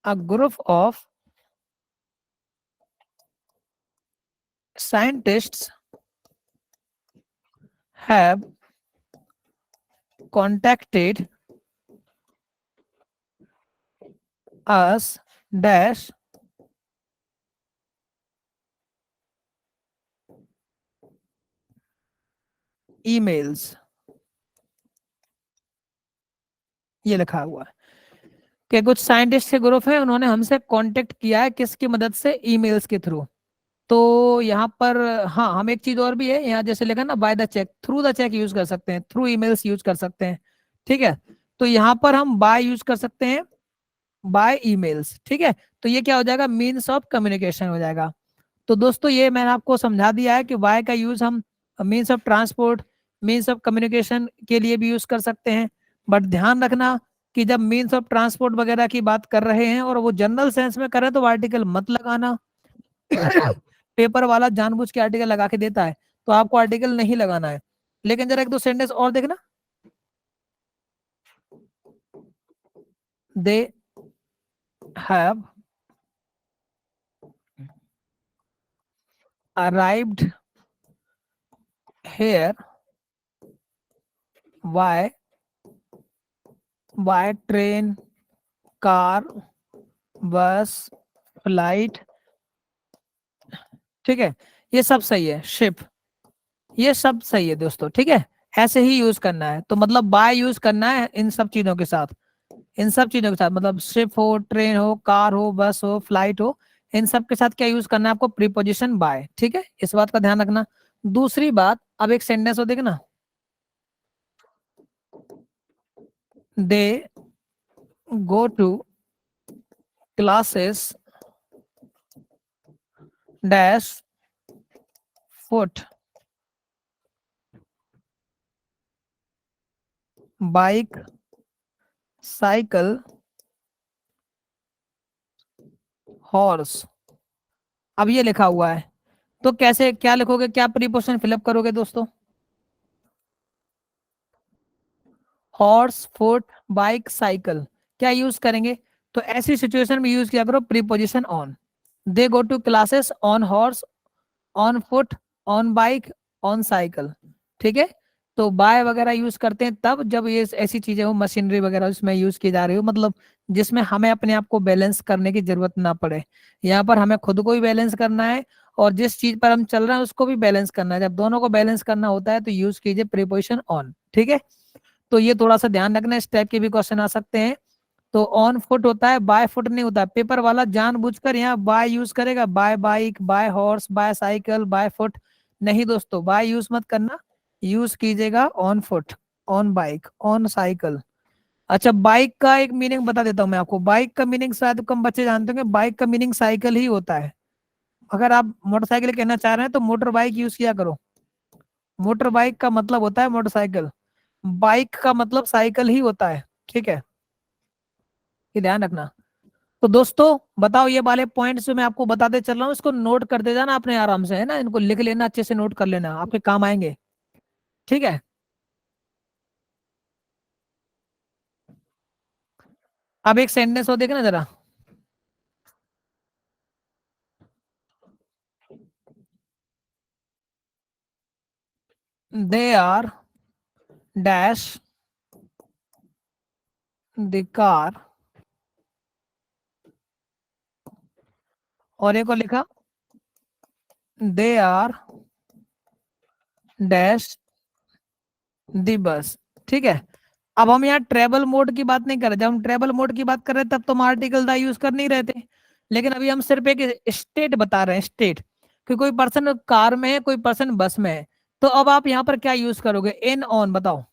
a group of Scientists have contacted us dash emails, ये लिखा हुआ है कि कुछ साइंटिस्ट के ग्रुप है, उन्होंने हमसे कांटेक्ट किया है, किसकी मदद से, ईमेल्स के थ्रू। तो यहाँ पर हाँ, हम एक चीज और भी है यहाँ, जैसे लिखा ना by the cheque, through the cheque use कर सकते हैं, थ्रू ईमेल्स यूज कर सकते हैं, ठीक है। तो यहाँ पर हम बाय यूज कर सकते हैं, बाय ईमेल्स, ठीक है। तो ये क्या हो जाएगा, मीन्स ऑफ कम्युनिकेशन हो जाएगा। तो दोस्तों ये मैंने आपको समझा दिया है कि बाय का यूज हम means of transport, means of communication के लिए भी यूज कर सकते हैं। बट ध्यान रखना कि जब मीन्स ऑफ ट्रांसपोर्ट वगैरह की बात कर रहे हैं और वो जनरल सेंस में करें तो आर्टिकल मत लगाना। पेपर वाला जानबूझ के आर्टिकल लगा के देता है, तो आपको आर्टिकल नहीं लगाना है। लेकिन जरा एक दो सेंटेंस और देखना। They have arrived here by train, car, bus, flight, ठीक है। ये सब सही है, शिप, ये सब सही है दोस्तों, ठीक है। ऐसे ही यूज करना है, तो मतलब बाय यूज करना है इन सब चीजों के साथ, इन सब चीजों के साथ, मतलब शिप हो, ट्रेन हो, कार हो, बस हो, फ्लाइट हो, इन सब के साथ क्या यूज करना है आपको, प्रीपोजिशन बाय, ठीक है। इस बात का ध्यान रखना। दूसरी बात, अब एक सेंटेंस हो देखना, they go to classes dash foot, bike, cycle, horse. अब ये लिखा हुआ है, तो कैसे क्या लिखोगे, क्या प्रीपोजिशन फिलअप करोगे दोस्तों, हॉर्स, फुट, बाइक, साइकिल, क्या यूज करेंगे। तो ऐसी सिचुएशन में यूज किया करो preposition on. They go to classes on horse, on foot, on bike, on cycle, ठीक है। तो बाय वगैरह यूज करते हैं तब जब ये ऐसी चीजें हो, मशीनरी वगैरह उसमें यूज की जा रही हो, मतलब जिसमें हमें अपने आप को बैलेंस करने की जरूरत ना पड़े। यहाँ पर हमें खुद को भी बैलेंस करना है और जिस चीज पर हम चल रहे हैं उसको भी बैलेंस करना है। जब दोनों को बैलेंस करना होता है तो यूज कीजिए प्रीपोजिशन ऑन, ठीक है। तो ये थोड़ा सा ध्यान रखना, इस टाइप के भी क्वेश्चन आ सकते हैं। तो ऑन फुट होता है, बाय फुट नहीं होता। पेपर वाला जानबूझकर यहाँ बाय यूज करेगा, by bike, by horse, by cycle, by foot. नहीं दोस्तों, बाय यूज मत करना, यूज कीजिएगा on foot, on bike, on cycle. अच्छा, बाइक का एक मीनिंग बता देता हूँ मैं आपको। बाइक का मीनिंग शायद कम बच्चे जानते होंगे, बाइक का मीनिंग साइकिल ही होता है। अगर आप मोटरसाइकिल कहना चाह रहे हैं तो मोटर बाइक यूज किया करो। मोटर बाइक का मतलब होता है मोटरसाइकिल, बाइक का मतलब साइकिल ही होता है, ठीक है। ये ध्यान रखना। तो दोस्तों बताओ, ये वाले पॉइंट्स जो मैं आपको बताते चल रहा हूँ इसको नोट करते जाना अपने आराम से, है ना, इनको लिख लेना, अच्छे से नोट कर लेना, आपके काम आएंगे, ठीक है। अब एक सेंटेंस हो देखना जरा, they are dash the car, और एक और लिखा, they are dash the bus, ठीक है। अब हम यहाँ ट्रेवल मोड की बात नहीं कर रहे, जब हम ट्रेवल मोड की बात कर रहे हैं तब तो हम आर्टिकल दा यूज कर नहीं रहे थे। लेकिन अभी हम सिर्फ एक स्टेट बता रहे हैं, स्टेट, कि कोई पर्सन कार में है, कोई पर्सन बस में है। तो अब आप यहाँ पर क्या यूज करोगे, इन ऑन, बताओ।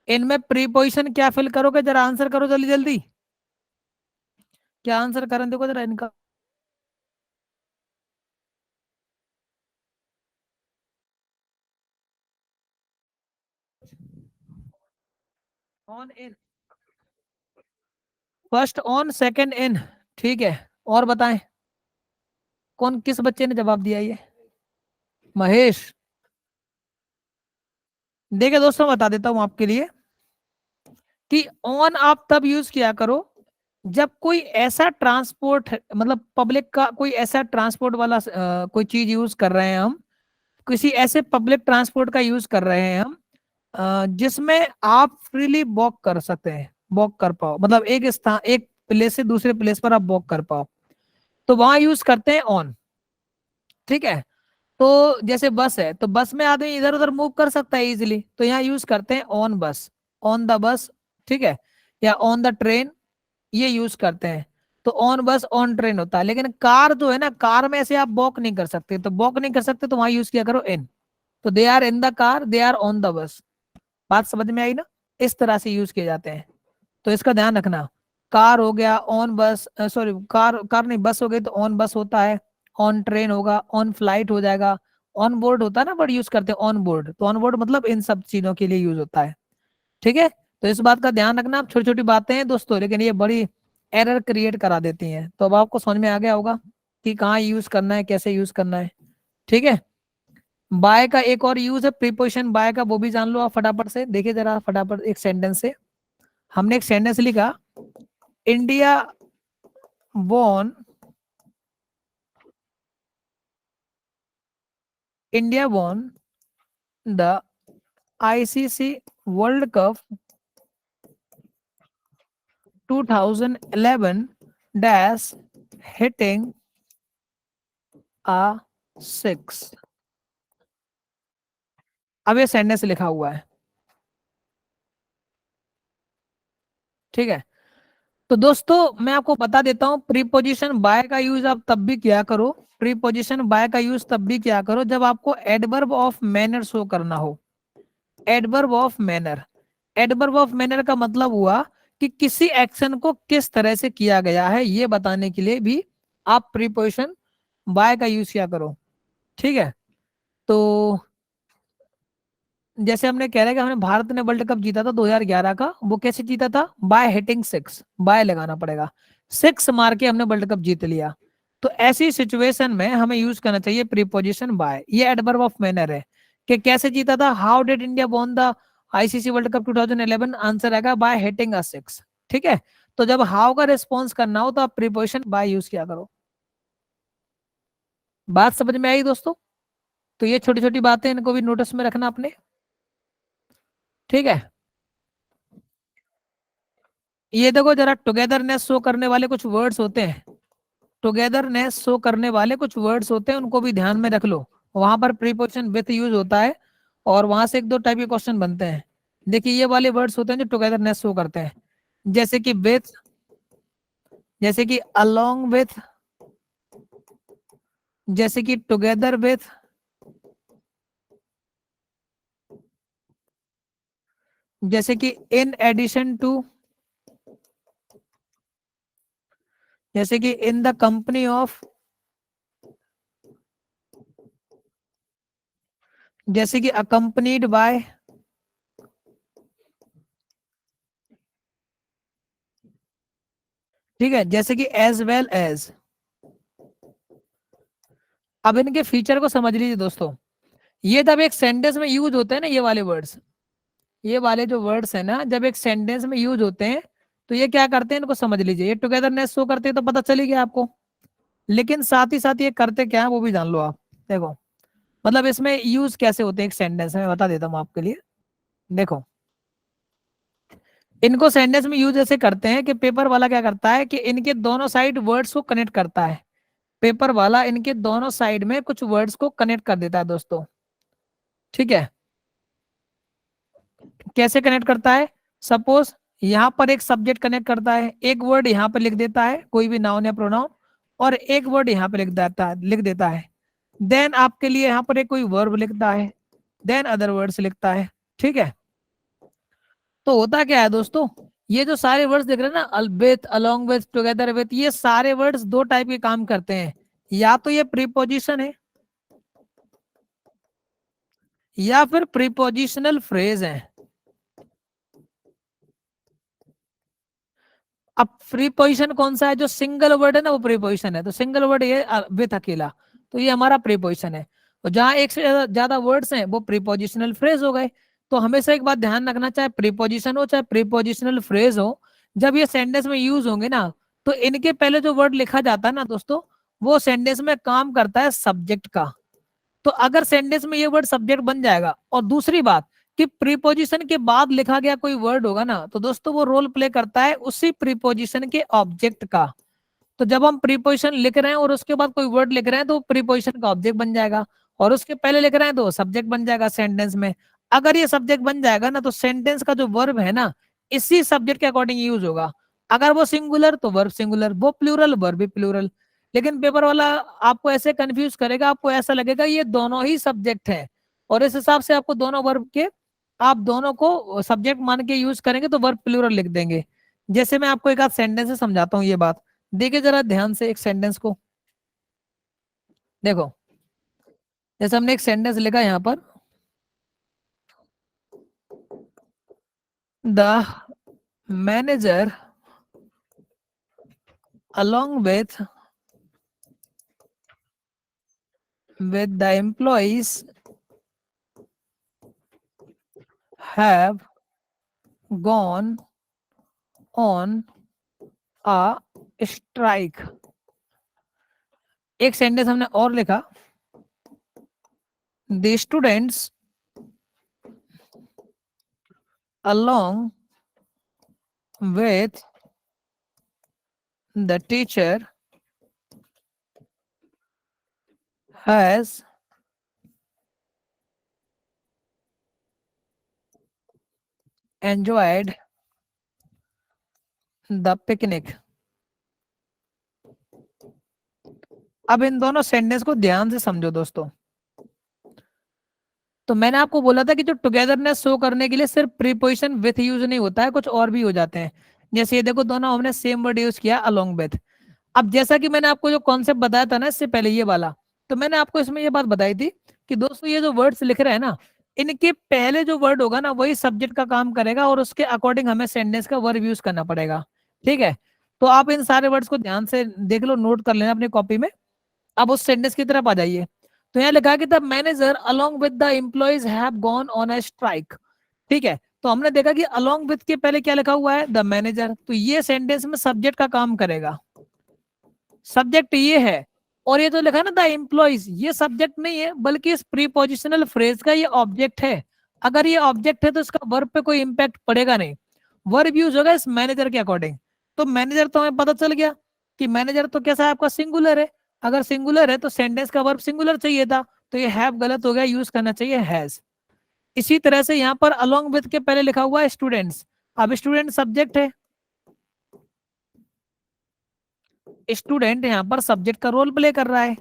इनमें प्रीपोजिशन क्या फिल करोगे, जरा आंसर करो जल्दी जल्दी। क्या आंसर करें देखो जरा इनका। On in, first on second in, ठीक है। और बताएं, कौन किस बच्चे ने जवाब दिया ये, महेश। देखिए दोस्तों, बता देता हूं आपके लिए कि ऑन आप तब यूज किया करो जब कोई ऐसा ट्रांसपोर्ट मतलब पब्लिक का कोई ऐसा ट्रांसपोर्ट वाला कोई चीज यूज कर रहे हैं हम, किसी ऐसे पब्लिक ट्रांसपोर्ट का यूज कर रहे हैं हम जिसमें आप फ्रीली वॉक कर सकते हैं, वॉक कर पाओ, मतलब एक स्थान एक प्लेस से दूसरे प्लेस पर आप वॉक कर पाओ, तो वहां यूज करते हैं ऑन। ठीक है, तो जैसे बस है, तो बस में आदमी इधर उधर मूव कर सकता है इजीली, तो यहाँ यूज करते हैं ऑन बस, ऑन द बस। ठीक है, या ऑन द ट्रेन, ये यूज करते हैं। तो ऑन बस ऑन ट्रेन होता है, लेकिन कार जो है ना, कार में ऐसे आप वॉक नहीं कर सकते, तो वॉक नहीं कर सकते तो वहां यूज किया करो इन। तो they are in the car, they are on the bus. बात समझ में आई ना? इस तरह से यूज किए जाते हैं, तो इसका ध्यान रखना। कार हो गया ऑन बस, सॉरी कार कार नहीं, बस हो गई तो ऑन बस होता है, ऑन ट्रेन होगा, ऑन फ्लाइट हो जाएगा, ऑन बोर्ड होता है ना, बट यूज करते हैं ऑन बोर्ड, तो ऑन बोर्ड मतलब इन सब चीजों के लिए यूज होता है। ठीक है, तो इस बात का ध्यान रखना। छोटी छोटी बातें हैं दोस्तों, लेकिन ये बड़ी एरर क्रिएट करा देती हैं। तो अब आपको समझ में आ गया होगा कि कहाँ यूज करना है, कैसे यूज करना है। ठीक है, बाय का एक और यूज है प्रीपोजिशन बाय का, वो भी जान लो आप फटाफट से। देखिए जरा फटाफट एक सेंटेंस से, हमने एक सेंटेंस लिखा, India won India won the ICC World Cup 2011 dash hitting a six। अब ये सेंटेंस लिखा हुआ है। ठीक है, तो दोस्तों मैं आपको बता देता हूं, प्रीपोजिशन बाय का यूज आप तब भी किया करो, प्रीपोजिशन बाय का यूज तब भी किया करो जब आपको एडवर्ब ऑफ मैनर शो करना हो। Adverb of manner, adverb of manner का मतलब हुआ कि किसी एक्शन को किस तरह से किया गया है, ये बताने के लिए भी आप प्रीपोजिशन बाय का यूज किया करो। ठीक है, तो जैसे हमने कह रहे हैं कि हमने भारत ने वर्ल्ड कप जीता था 2011 का, वो कैसे जीता था? बाय हिटिंग सिक्स, बाय लगाना पड़ेगा, सिक्स मार के हमने वर्ल्ड कप जीत लिया। तो ऐसी सिचुएशन में हमें यूज करना चाहिए प्रीपोजिशन बाय। ये एडवर्ब ऑफ मैनर है कि कैसे जीता था, how did India won the ICC world cup 2011, answer आएगा बाय हिटिंग अ सिक्स। ठीक है, तो जब हाउ का रिस्पॉन्स करना हो तो आप प्रीपोजिशन बाय यूज किया करो। बात समझ में आई दोस्तों? तो ये छोटी छोटी बातें, इनको भी नोटिस में रखना अपने। ठीक है, ये देखो जरा, टुगेदरनेस शो करने वाले कुछ वर्ड्स होते हैं, टुगेदरनेस शो करने वाले कुछ वर्ड्स होते हैं, उनको भी ध्यान में रख लो। वहां पर प्रीपोजिशन विथ यूज होता है, और वहां से एक दो टाइप के क्वेश्चन बनते हैं। देखिए ये वाले वर्ड्स होते हैं जो टुगेदरनेस शो करते हैं, जैसे कि विथ, जैसे कि अलोंग विथ, जैसे कि टुगेदर विथ, जैसे कि इन एडिशन टू, जैसे कि इन द कंपनी ऑफ, जैसे कि अकम्पनीड बाय। ठीक है, जैसे कि एज वेल एज। अब इनके फीचर को समझ लीजिए दोस्तों, ये जब एक सेंटेंस में यूज होते हैं ना, ये वाले वर्ड्स, ये वाले जो वर्ड्स है ना, जब एक सेंटेंस में यूज होते हैं तो ये क्या करते हैं, इनको समझ लीजिए। ये टुगेदरनेस शो करते हैं तो पता चली गया आपको, लेकिन साथ ही साथ ये करते क्या है वो भी जान लो आप। देखो मतलब इसमें यूज कैसे होते हैं एक सेंटेंस में, बता देता हूँ आपके लिए। देखो इनको सेंटेंस में यूज ऐसे करते हैं कि पेपर वाला क्या करता है कि इनके दोनों साइड वर्ड्स को कनेक्ट करता है, पेपर वाला इनके दोनों साइड में कुछ वर्ड्स को कनेक्ट कर देता है दोस्तों। ठीक है, कैसे कनेक्ट करता है? सपोज यहाँ पर एक सब्जेक्ट कनेक्ट करता है, एक वर्ड यहाँ पर लिख देता है, कोई भी नाउन या प्रोनाउन, और एक वर्ड यहाँ पे लिख देता है। देन आपके लिए यहाँ पर एक कोई वर्ब लिखता है, देन अदर वर्ड्स लिखता है। ठीक है, तो होता क्या है दोस्तों, ये जो सारे वर्ड्स दिख रहे हैं ना, with, along with, together with, ये सारे वर्ड्स दो टाइप के काम करते हैं। या तो ये प्रीपोजिशन है, या फिर प्रीपोजिशनल फ्रेज है। अब प्रीपोजिशन कौन सा है? जो सिंगल वर्ड है ना वो प्रीपोजिशन है, तो सिंगल वर्ड ये विथ अकेला, तो ये हमारा प्रीपोजिशन है। तो जहां एक से ज्यादा वर्ड्स हैं वो प्रीपोजिशनल फ्रेज हो गए। तो हमेशा एक बात ध्यान रखना, चाहे प्रीपोजिशन हो चाहे प्रीपोजिशनल फ्रेज हो, जब ये सेंटेंस में यूज होंगे ना, तो इनके पहले जो वर्ड लिखा जाता है ना दोस्तों, वो सेंटेंस में काम करता है सब्जेक्ट का। तो अगर सेंटेंस में ये वर्ड सब्जेक्ट बन जाएगा, और दूसरी बात कि प्रीपोजिशन के बाद लिखा गया कोई वर्ड होगा ना, तो दोस्तों वो रोल प्ले करता है उसी प्रीपोजिशन के ऑब्जेक्ट का। तो जब हम प्रीपोजिशन लिख रहे हैं और उसके बाद कोई वर्ड लिख रहे हैं, तो प्रीपोजिशन का ऑब्जेक्ट बन जाएगा, और उसके पहले लिख रहे हैं तो सब्जेक्ट बन जाएगा सेंटेंस में। अगर ये सब्जेक्ट बन जाएगा ना, तो सेंटेंस का जो वर्ब है ना, इसी सब्जेक्ट के अकॉर्डिंग यूज होगा। अगर वो सिंगुलर तो वर्ब सिंगुलर, वो प्लूरल वर्ब भी प्लूरल। लेकिन पेपर वाला आपको ऐसे कंफ्यूज करेगा, आपको ऐसा लगेगा ये दोनों ही सब्जेक्ट है, और इस हिसाब से आपको दोनों वर्ब के, आप दोनों को सब्जेक्ट मान के यूज करेंगे तो वर्ब प्लूरल लिख देंगे। जैसे मैं आपको एक आध सेंटेंस से समझाता हूँ ये बात। देखिए जरा ध्यान से एक सेंटेंस को देखो। जैसे हमने एक सेंटेंस लिखा यहाँ पर, the manager along with the employees have gone on a strike। एक सेंटेंस हमने और लिखा, the students along with the teacher has enjoyed the picnic। अब इन दोनों सेंटेंस को ध्यान से समझो दोस्तों। तो मैंने आपको बोला था कि जो टुगेदरनेस शो करने के लिए सिर्फ प्रीपोजिशन विथ यूज नहीं होता है, कुछ और भी हो जाते हैं। जैसे ये देखो, दोनों हमने सेम वर्ड यूज किया अलोंग विथ। अब जैसा कि मैंने आपको जो कॉन्सेप्ट बताया था ना इससे पहले ये वाला, तो मैंने आपको इसमें ये बात बताई थी कि दोस्तों ये जो वर्ड्स लिख रहे हैं ना, इनके पहले जो वर्ड होगा ना वही सब्जेक्ट का काम करेगा, और उसके अकॉर्डिंग हमें सेंटेंस का वर्ब यूज करना पड़ेगा। ठीक है, तो आप इन सारे वर्ड्स को ध्यान से देख लो, नोट कर लेना अपनी कॉपी में। अब उस सेंटेंस की तरफ आ जाइए। तो यहाँ लिखा है कि the manager along with the employees have gone on a strike. ठीक है, तो हमने देखा कि अलोंग विद के पहले क्या लिखा हुआ है, द मैनेजर, तो ये सेंटेंस में सब्जेक्ट का काम करेगा। सब्जेक्ट ये है, और ये जो लिखा है ना द एम्प्लॉइज, ये सब्जेक्ट नहीं है बल्कि इस प्रीपोजिशनल फ्रेज का ये ऑब्जेक्ट है। अगर ये ऑब्जेक्ट है तो इसका वर्ब पे कोई इंपैक्ट पड़ेगा नहीं, वर्ब यूज होगा इस मैनेजर के अकॉर्डिंग। तो मैनेजर तो हमें पता चल गया कि मैनेजर तो कैसा है आपका, सिंगुलर है। अगर सिंगुलर है तो सेंटेंस का वर्ब सिंगुलर चाहिए था, तो ये हैव गलत हो गया, यूज करना चाहिए हैज। इसी तरह से यहाँ पर अलोंग विद के पहले लिखा हुआ है स्टूडेंट्स। अब स्टूडेंट सब्जेक्ट है, स्टूडेंट यहाँ पर सब्जेक्ट का रोल प्ले कर रहा है,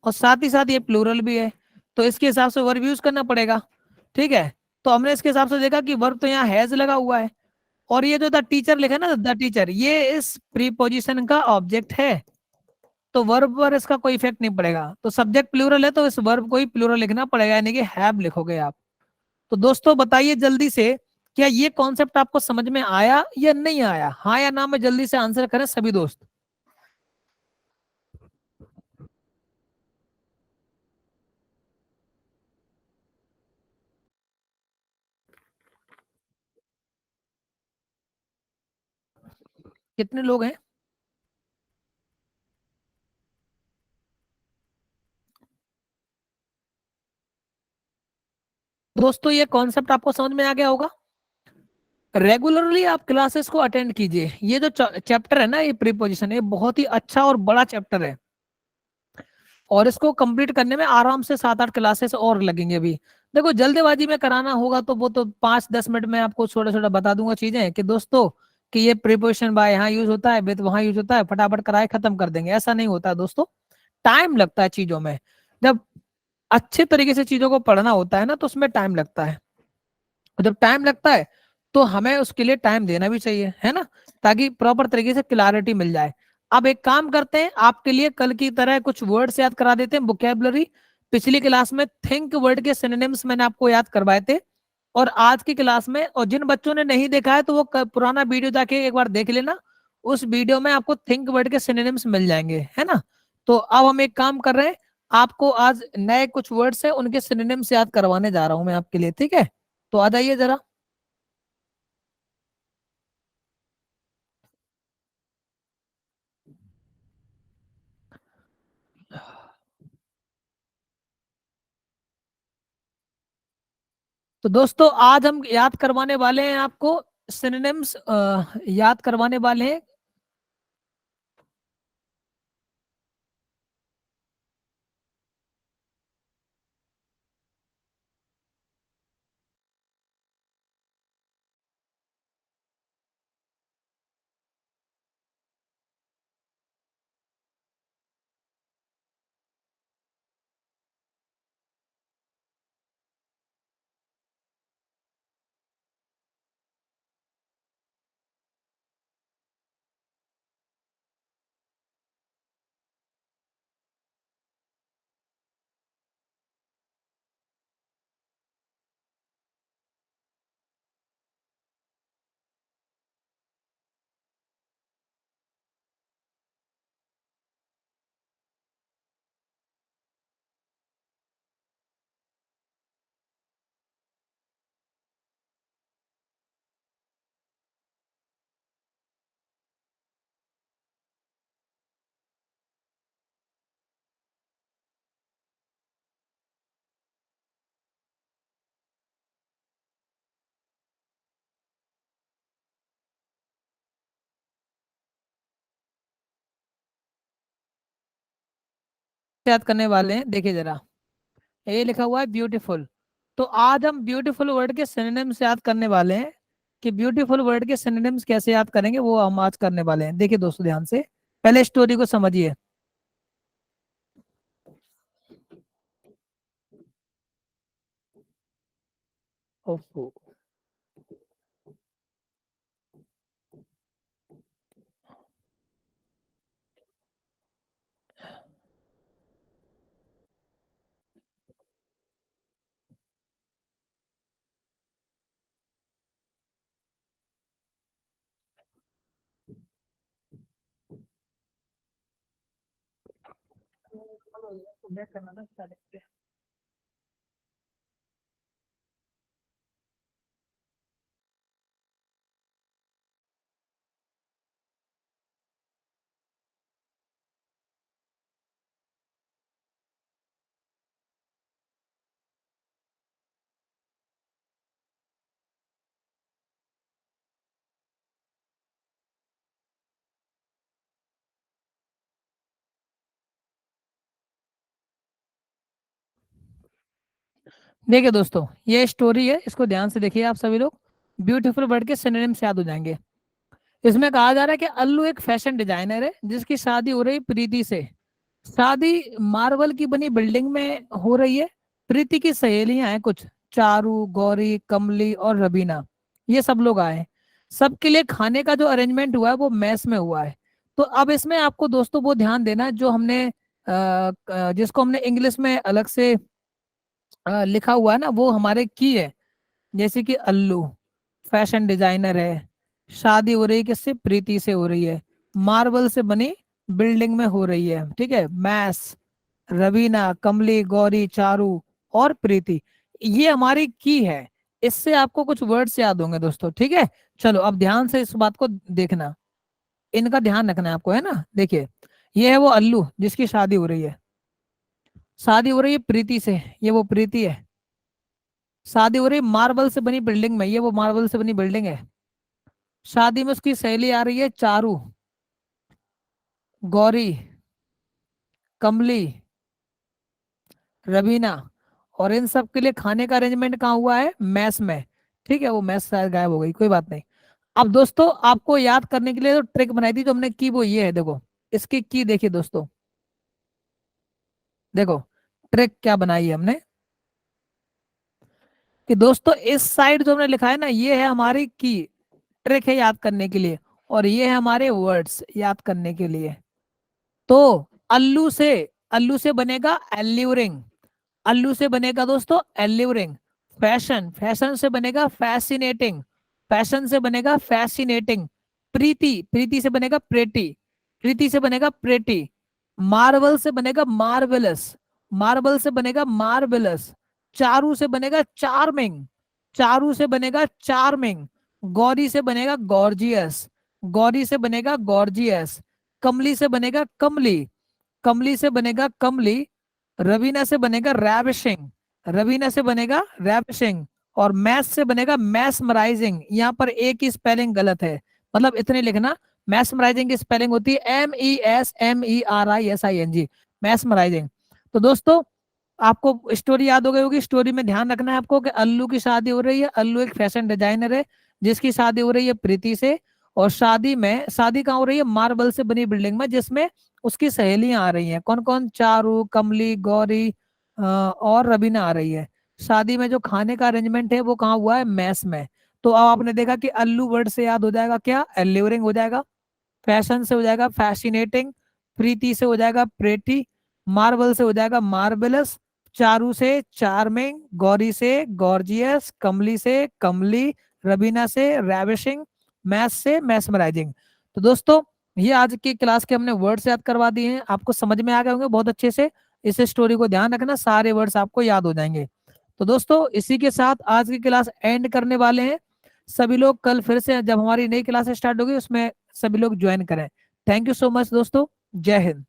और साथ ही साथ ये प्लूरल भी है, तो इसके हिसाब से वर्ब यूज करना पड़ेगा। ठीक है, तो हमने इसके हिसाब से देखा कि वर्ब तो यहाँ हैज लगा हुआ है, और ये जो द टीचर लिखा है ना, द टीचर, ये इस प्रीपोजिशन का ऑब्जेक्ट है, तो वर्ब पर इसका कोई इफेक्ट नहीं पड़ेगा। तो सब्जेक्ट प्लूरल है तो इस वर्ब को ही प्लूरल लिखना पड़ेगा, यानी कि हैव लिखोगे आप। तो दोस्तों बताइए जल्दी से, क्या ये कॉन्सेप्ट आपको समझ में आया या नहीं आया? हाँ या ना में जल्दी से आंसर करें सभी दोस्त। कितने लोग हैं दोस्तों? ये कॉन्सेप्ट आपको समझ में आ गया होगा। रेगुलरली आप क्लासेस को अटेंड कीजिए। ये जो चैप्टर है ना, ये प्रीपोजिशन, ये बहुत ही अच्छा और बड़ा चैप्टर है, और इसको कंप्लीट करने में आराम से 7-8 क्लासेस और लगेंगे अभी। देखो जल्दबाजी में कराना होगा तो वो तो 5-10 मिनट में आपको छोटा छोटा बता दूंगा चीजें, कि दोस्तों कि ये प्रीपोजिशन बाय यहाँ यूज होता है, विद वहां यूज होता है, फटाफट कराए खत्म कर देंगे, ऐसा नहीं होता है दोस्तों। टाइम लगता है चीजों में। जब अच्छे तरीके से चीजों को पढ़ना होता है ना, तो उसमें टाइम लगता है, और जब टाइम लगता है तो हमें उसके लिए टाइम देना भी चाहिए, है ना, ताकि प्रॉपर तरीके से क्लैरिटी मिल जाए। अब एक काम करते हैं, आपके लिए कल की तरह कुछ वर्ड्स याद करा देते हैं, वोकैबुलरी। पिछली क्लास में थिंक वर्ड के सिनोनिम्स मैंने आपको याद करवाए थे, और आज की क्लास में, और जिन बच्चों ने नहीं देखा है तो वो पुराना वीडियो जाके एक बार देख लेना, उस वीडियो में आपको थिंक वर्ड के सिनोनिम्स मिल जाएंगे, है ना। तो अब हम एक काम कर रहे हैं, आपको आज नए कुछ वर्ड्स है उनके सिनोनिम्स याद करवाने जा रहा हूं मैं आपके लिए, ठीक है। तो आ जाइए जरा। तो दोस्तों आज हम याद करवाने वाले हैं आपको सिनोनिम्स, याद करवाने वाले हैं। याद करने वाले हैं, देखिए जरा, ये लिखा हुआ है ब्यूटीफुल। तो आज हम ब्यूटीफुल वर्ड के सिनोनिम्स याद करने वाले हैं, कि ब्यूटीफुल वर्ड के सिनोनिम्स कैसे याद करेंगे वो हम आज करने वाले हैं। देखिए दोस्तों ध्यान से, पहले स्टोरी को समझिए। ओफो, देखिए दोस्तों ये स्टोरी है, इसको ध्यान से देखिए आप सभी लोग। ब्यूटीफुल वर्ड के सिनोनिम्स याद हो जाएंगे। इसमें कहा जा रहा है कि अल्लू एक फैशन डिजाइनर है जिसकी शादी हो रही प्रीति से। शादी मार्बल की बनी बिल्डिंग में हो रही है। प्रीति की सहेलियां हैं कुछ, चारू, गौरी, कमली और रबीना। ये सब लोग आए हैं। सबके लिए खाने का जो अरेंजमेंट हुआ है वो मैस में हुआ है। तो अब इसमें आपको दोस्तों वो ध्यान देना है जो हमने जिसको हमने इंग्लिश में अलग से लिखा हुआ है ना, वो हमारे की है। जैसे कि अल्लू फैशन डिजाइनर है, शादी हो रही है किससे, प्रीति से हो रही है, मार्बल से बनी बिल्डिंग में हो रही है, ठीक है। मैस, रवीना, कमली, गौरी, चारू और प्रीति, ये हमारी की है। इससे आपको कुछ वर्ड्स याद होंगे दोस्तों, ठीक है। चलो अब ध्यान से इस बात को देखना, इनका ध्यान रखना है आपको, है ना। देखिए ये है वो अल्लू जिसकी शादी हो रही है। शादी हो रही है प्रीति से, ये वो प्रीति है। शादी हो रही है मार्बल से बनी बिल्डिंग में, ये वो मार्बल से बनी बिल्डिंग है। शादी में उसकी सहेली आ रही है चारू, गौरी, कमली, रवीना। और इन सब के लिए खाने का अरेंजमेंट कहाँ हुआ है, मैस में, ठीक है। वो मैस शायद गायब हो गई, कोई बात नहीं। अब दोस्तों आपको याद करने के लिए जो ट्रिक बनाई थी जो हमने की वो ये है, देखो इसकी की देखिए दोस्तों। देखो ट्रिक क्या बनाई है हमने, कि दोस्तों इस साइड जो हमने लिखा है ना, ये है हमारी की, ट्रिक है याद करने के लिए। और ये है हमारे वर्ड्स याद करने के लिए। तो अल्लू से, अल्लू से बनेगा एल्यूरिंग, अल्लू से बनेगा दोस्तों एल्यूरिंग। फैशन, फैशन से बनेगा फैसिनेटिंग, फैशन से बनेगा फैसिनेटिंग। प्रीति, प्रीति से बनेगा प्रेटी, प्रीति से बनेगा प्रेटी। मार्बल से बनेगा मार्वेलस, मार्बल से बनेगा मार्वेलस। चारू से बनेगा चार्मिंग, चारू से बनेगा चार्मिंग। गौरी से बनेगा गॉर्जियस, गौरी से बनेगा गॉर्जियस। कमली से बनेगा कमली, कमली से बनेगा कमली। रवीना से बनेगा रैविशिंग, रवीना से बनेगा रैविशिंग। और मैस से बनेगा मैसमराइजिंग। यहाँ पर ए की स्पेलिंग गलत है, मतलब इतने लिखना। मैसमराइजिंग की स्पेलिंग होती है MESMERISING, मैसमराइजिंग। तो दोस्तों आपको स्टोरी याद हो गई होगी। स्टोरी में ध्यान रखना है आपको कि अल्लू की शादी हो रही है। अल्लू एक फैशन डिजाइनर है जिसकी शादी हो रही है प्रीति से। और शादी कहाँ हो रही है? मार्बल से बनी बिल्डिंग में, जिसमें उसकी सहेलियां आ रही हैं। कौन कौन? चारू, कमली, गौरी और रबीना आ रही है। शादी में जो खाने का अरेंजमेंट है वो कहाँ हुआ है? मैस में। तो अब आपने देखा कि अल्लू वर्ड से याद हो जाएगा क्या? एल्यूरिंग हो जाएगा। फैशन से हो जाएगा फैसिनेटिंग। प्रीति से हो जाएगा प्रेटी। मार्बल से हो जाएगा मार्बेलस। चारू से चार्मिंग। गौरी से गॉर्जियस। कमली से कमली। रबीना से रैविशिंग। मैथ से मैसमराइजिंग। तो दोस्तों ये आज की क्लास के हमने वर्ड्स याद करवा दिए हैं, आपको समझ में आ गए होंगे बहुत अच्छे से। इस स्टोरी को ध्यान रखना, सारे वर्ड्स आपको याद हो जाएंगे। तो दोस्तों इसी के साथ आज की क्लास एंड करने वाले हैं। सभी लोग कल फिर से जब हमारी नई क्लास स्टार्ट होगी उसमें सभी लोग ज्वाइन करें। थैंक यू सो मच दोस्तों। जय हिंद।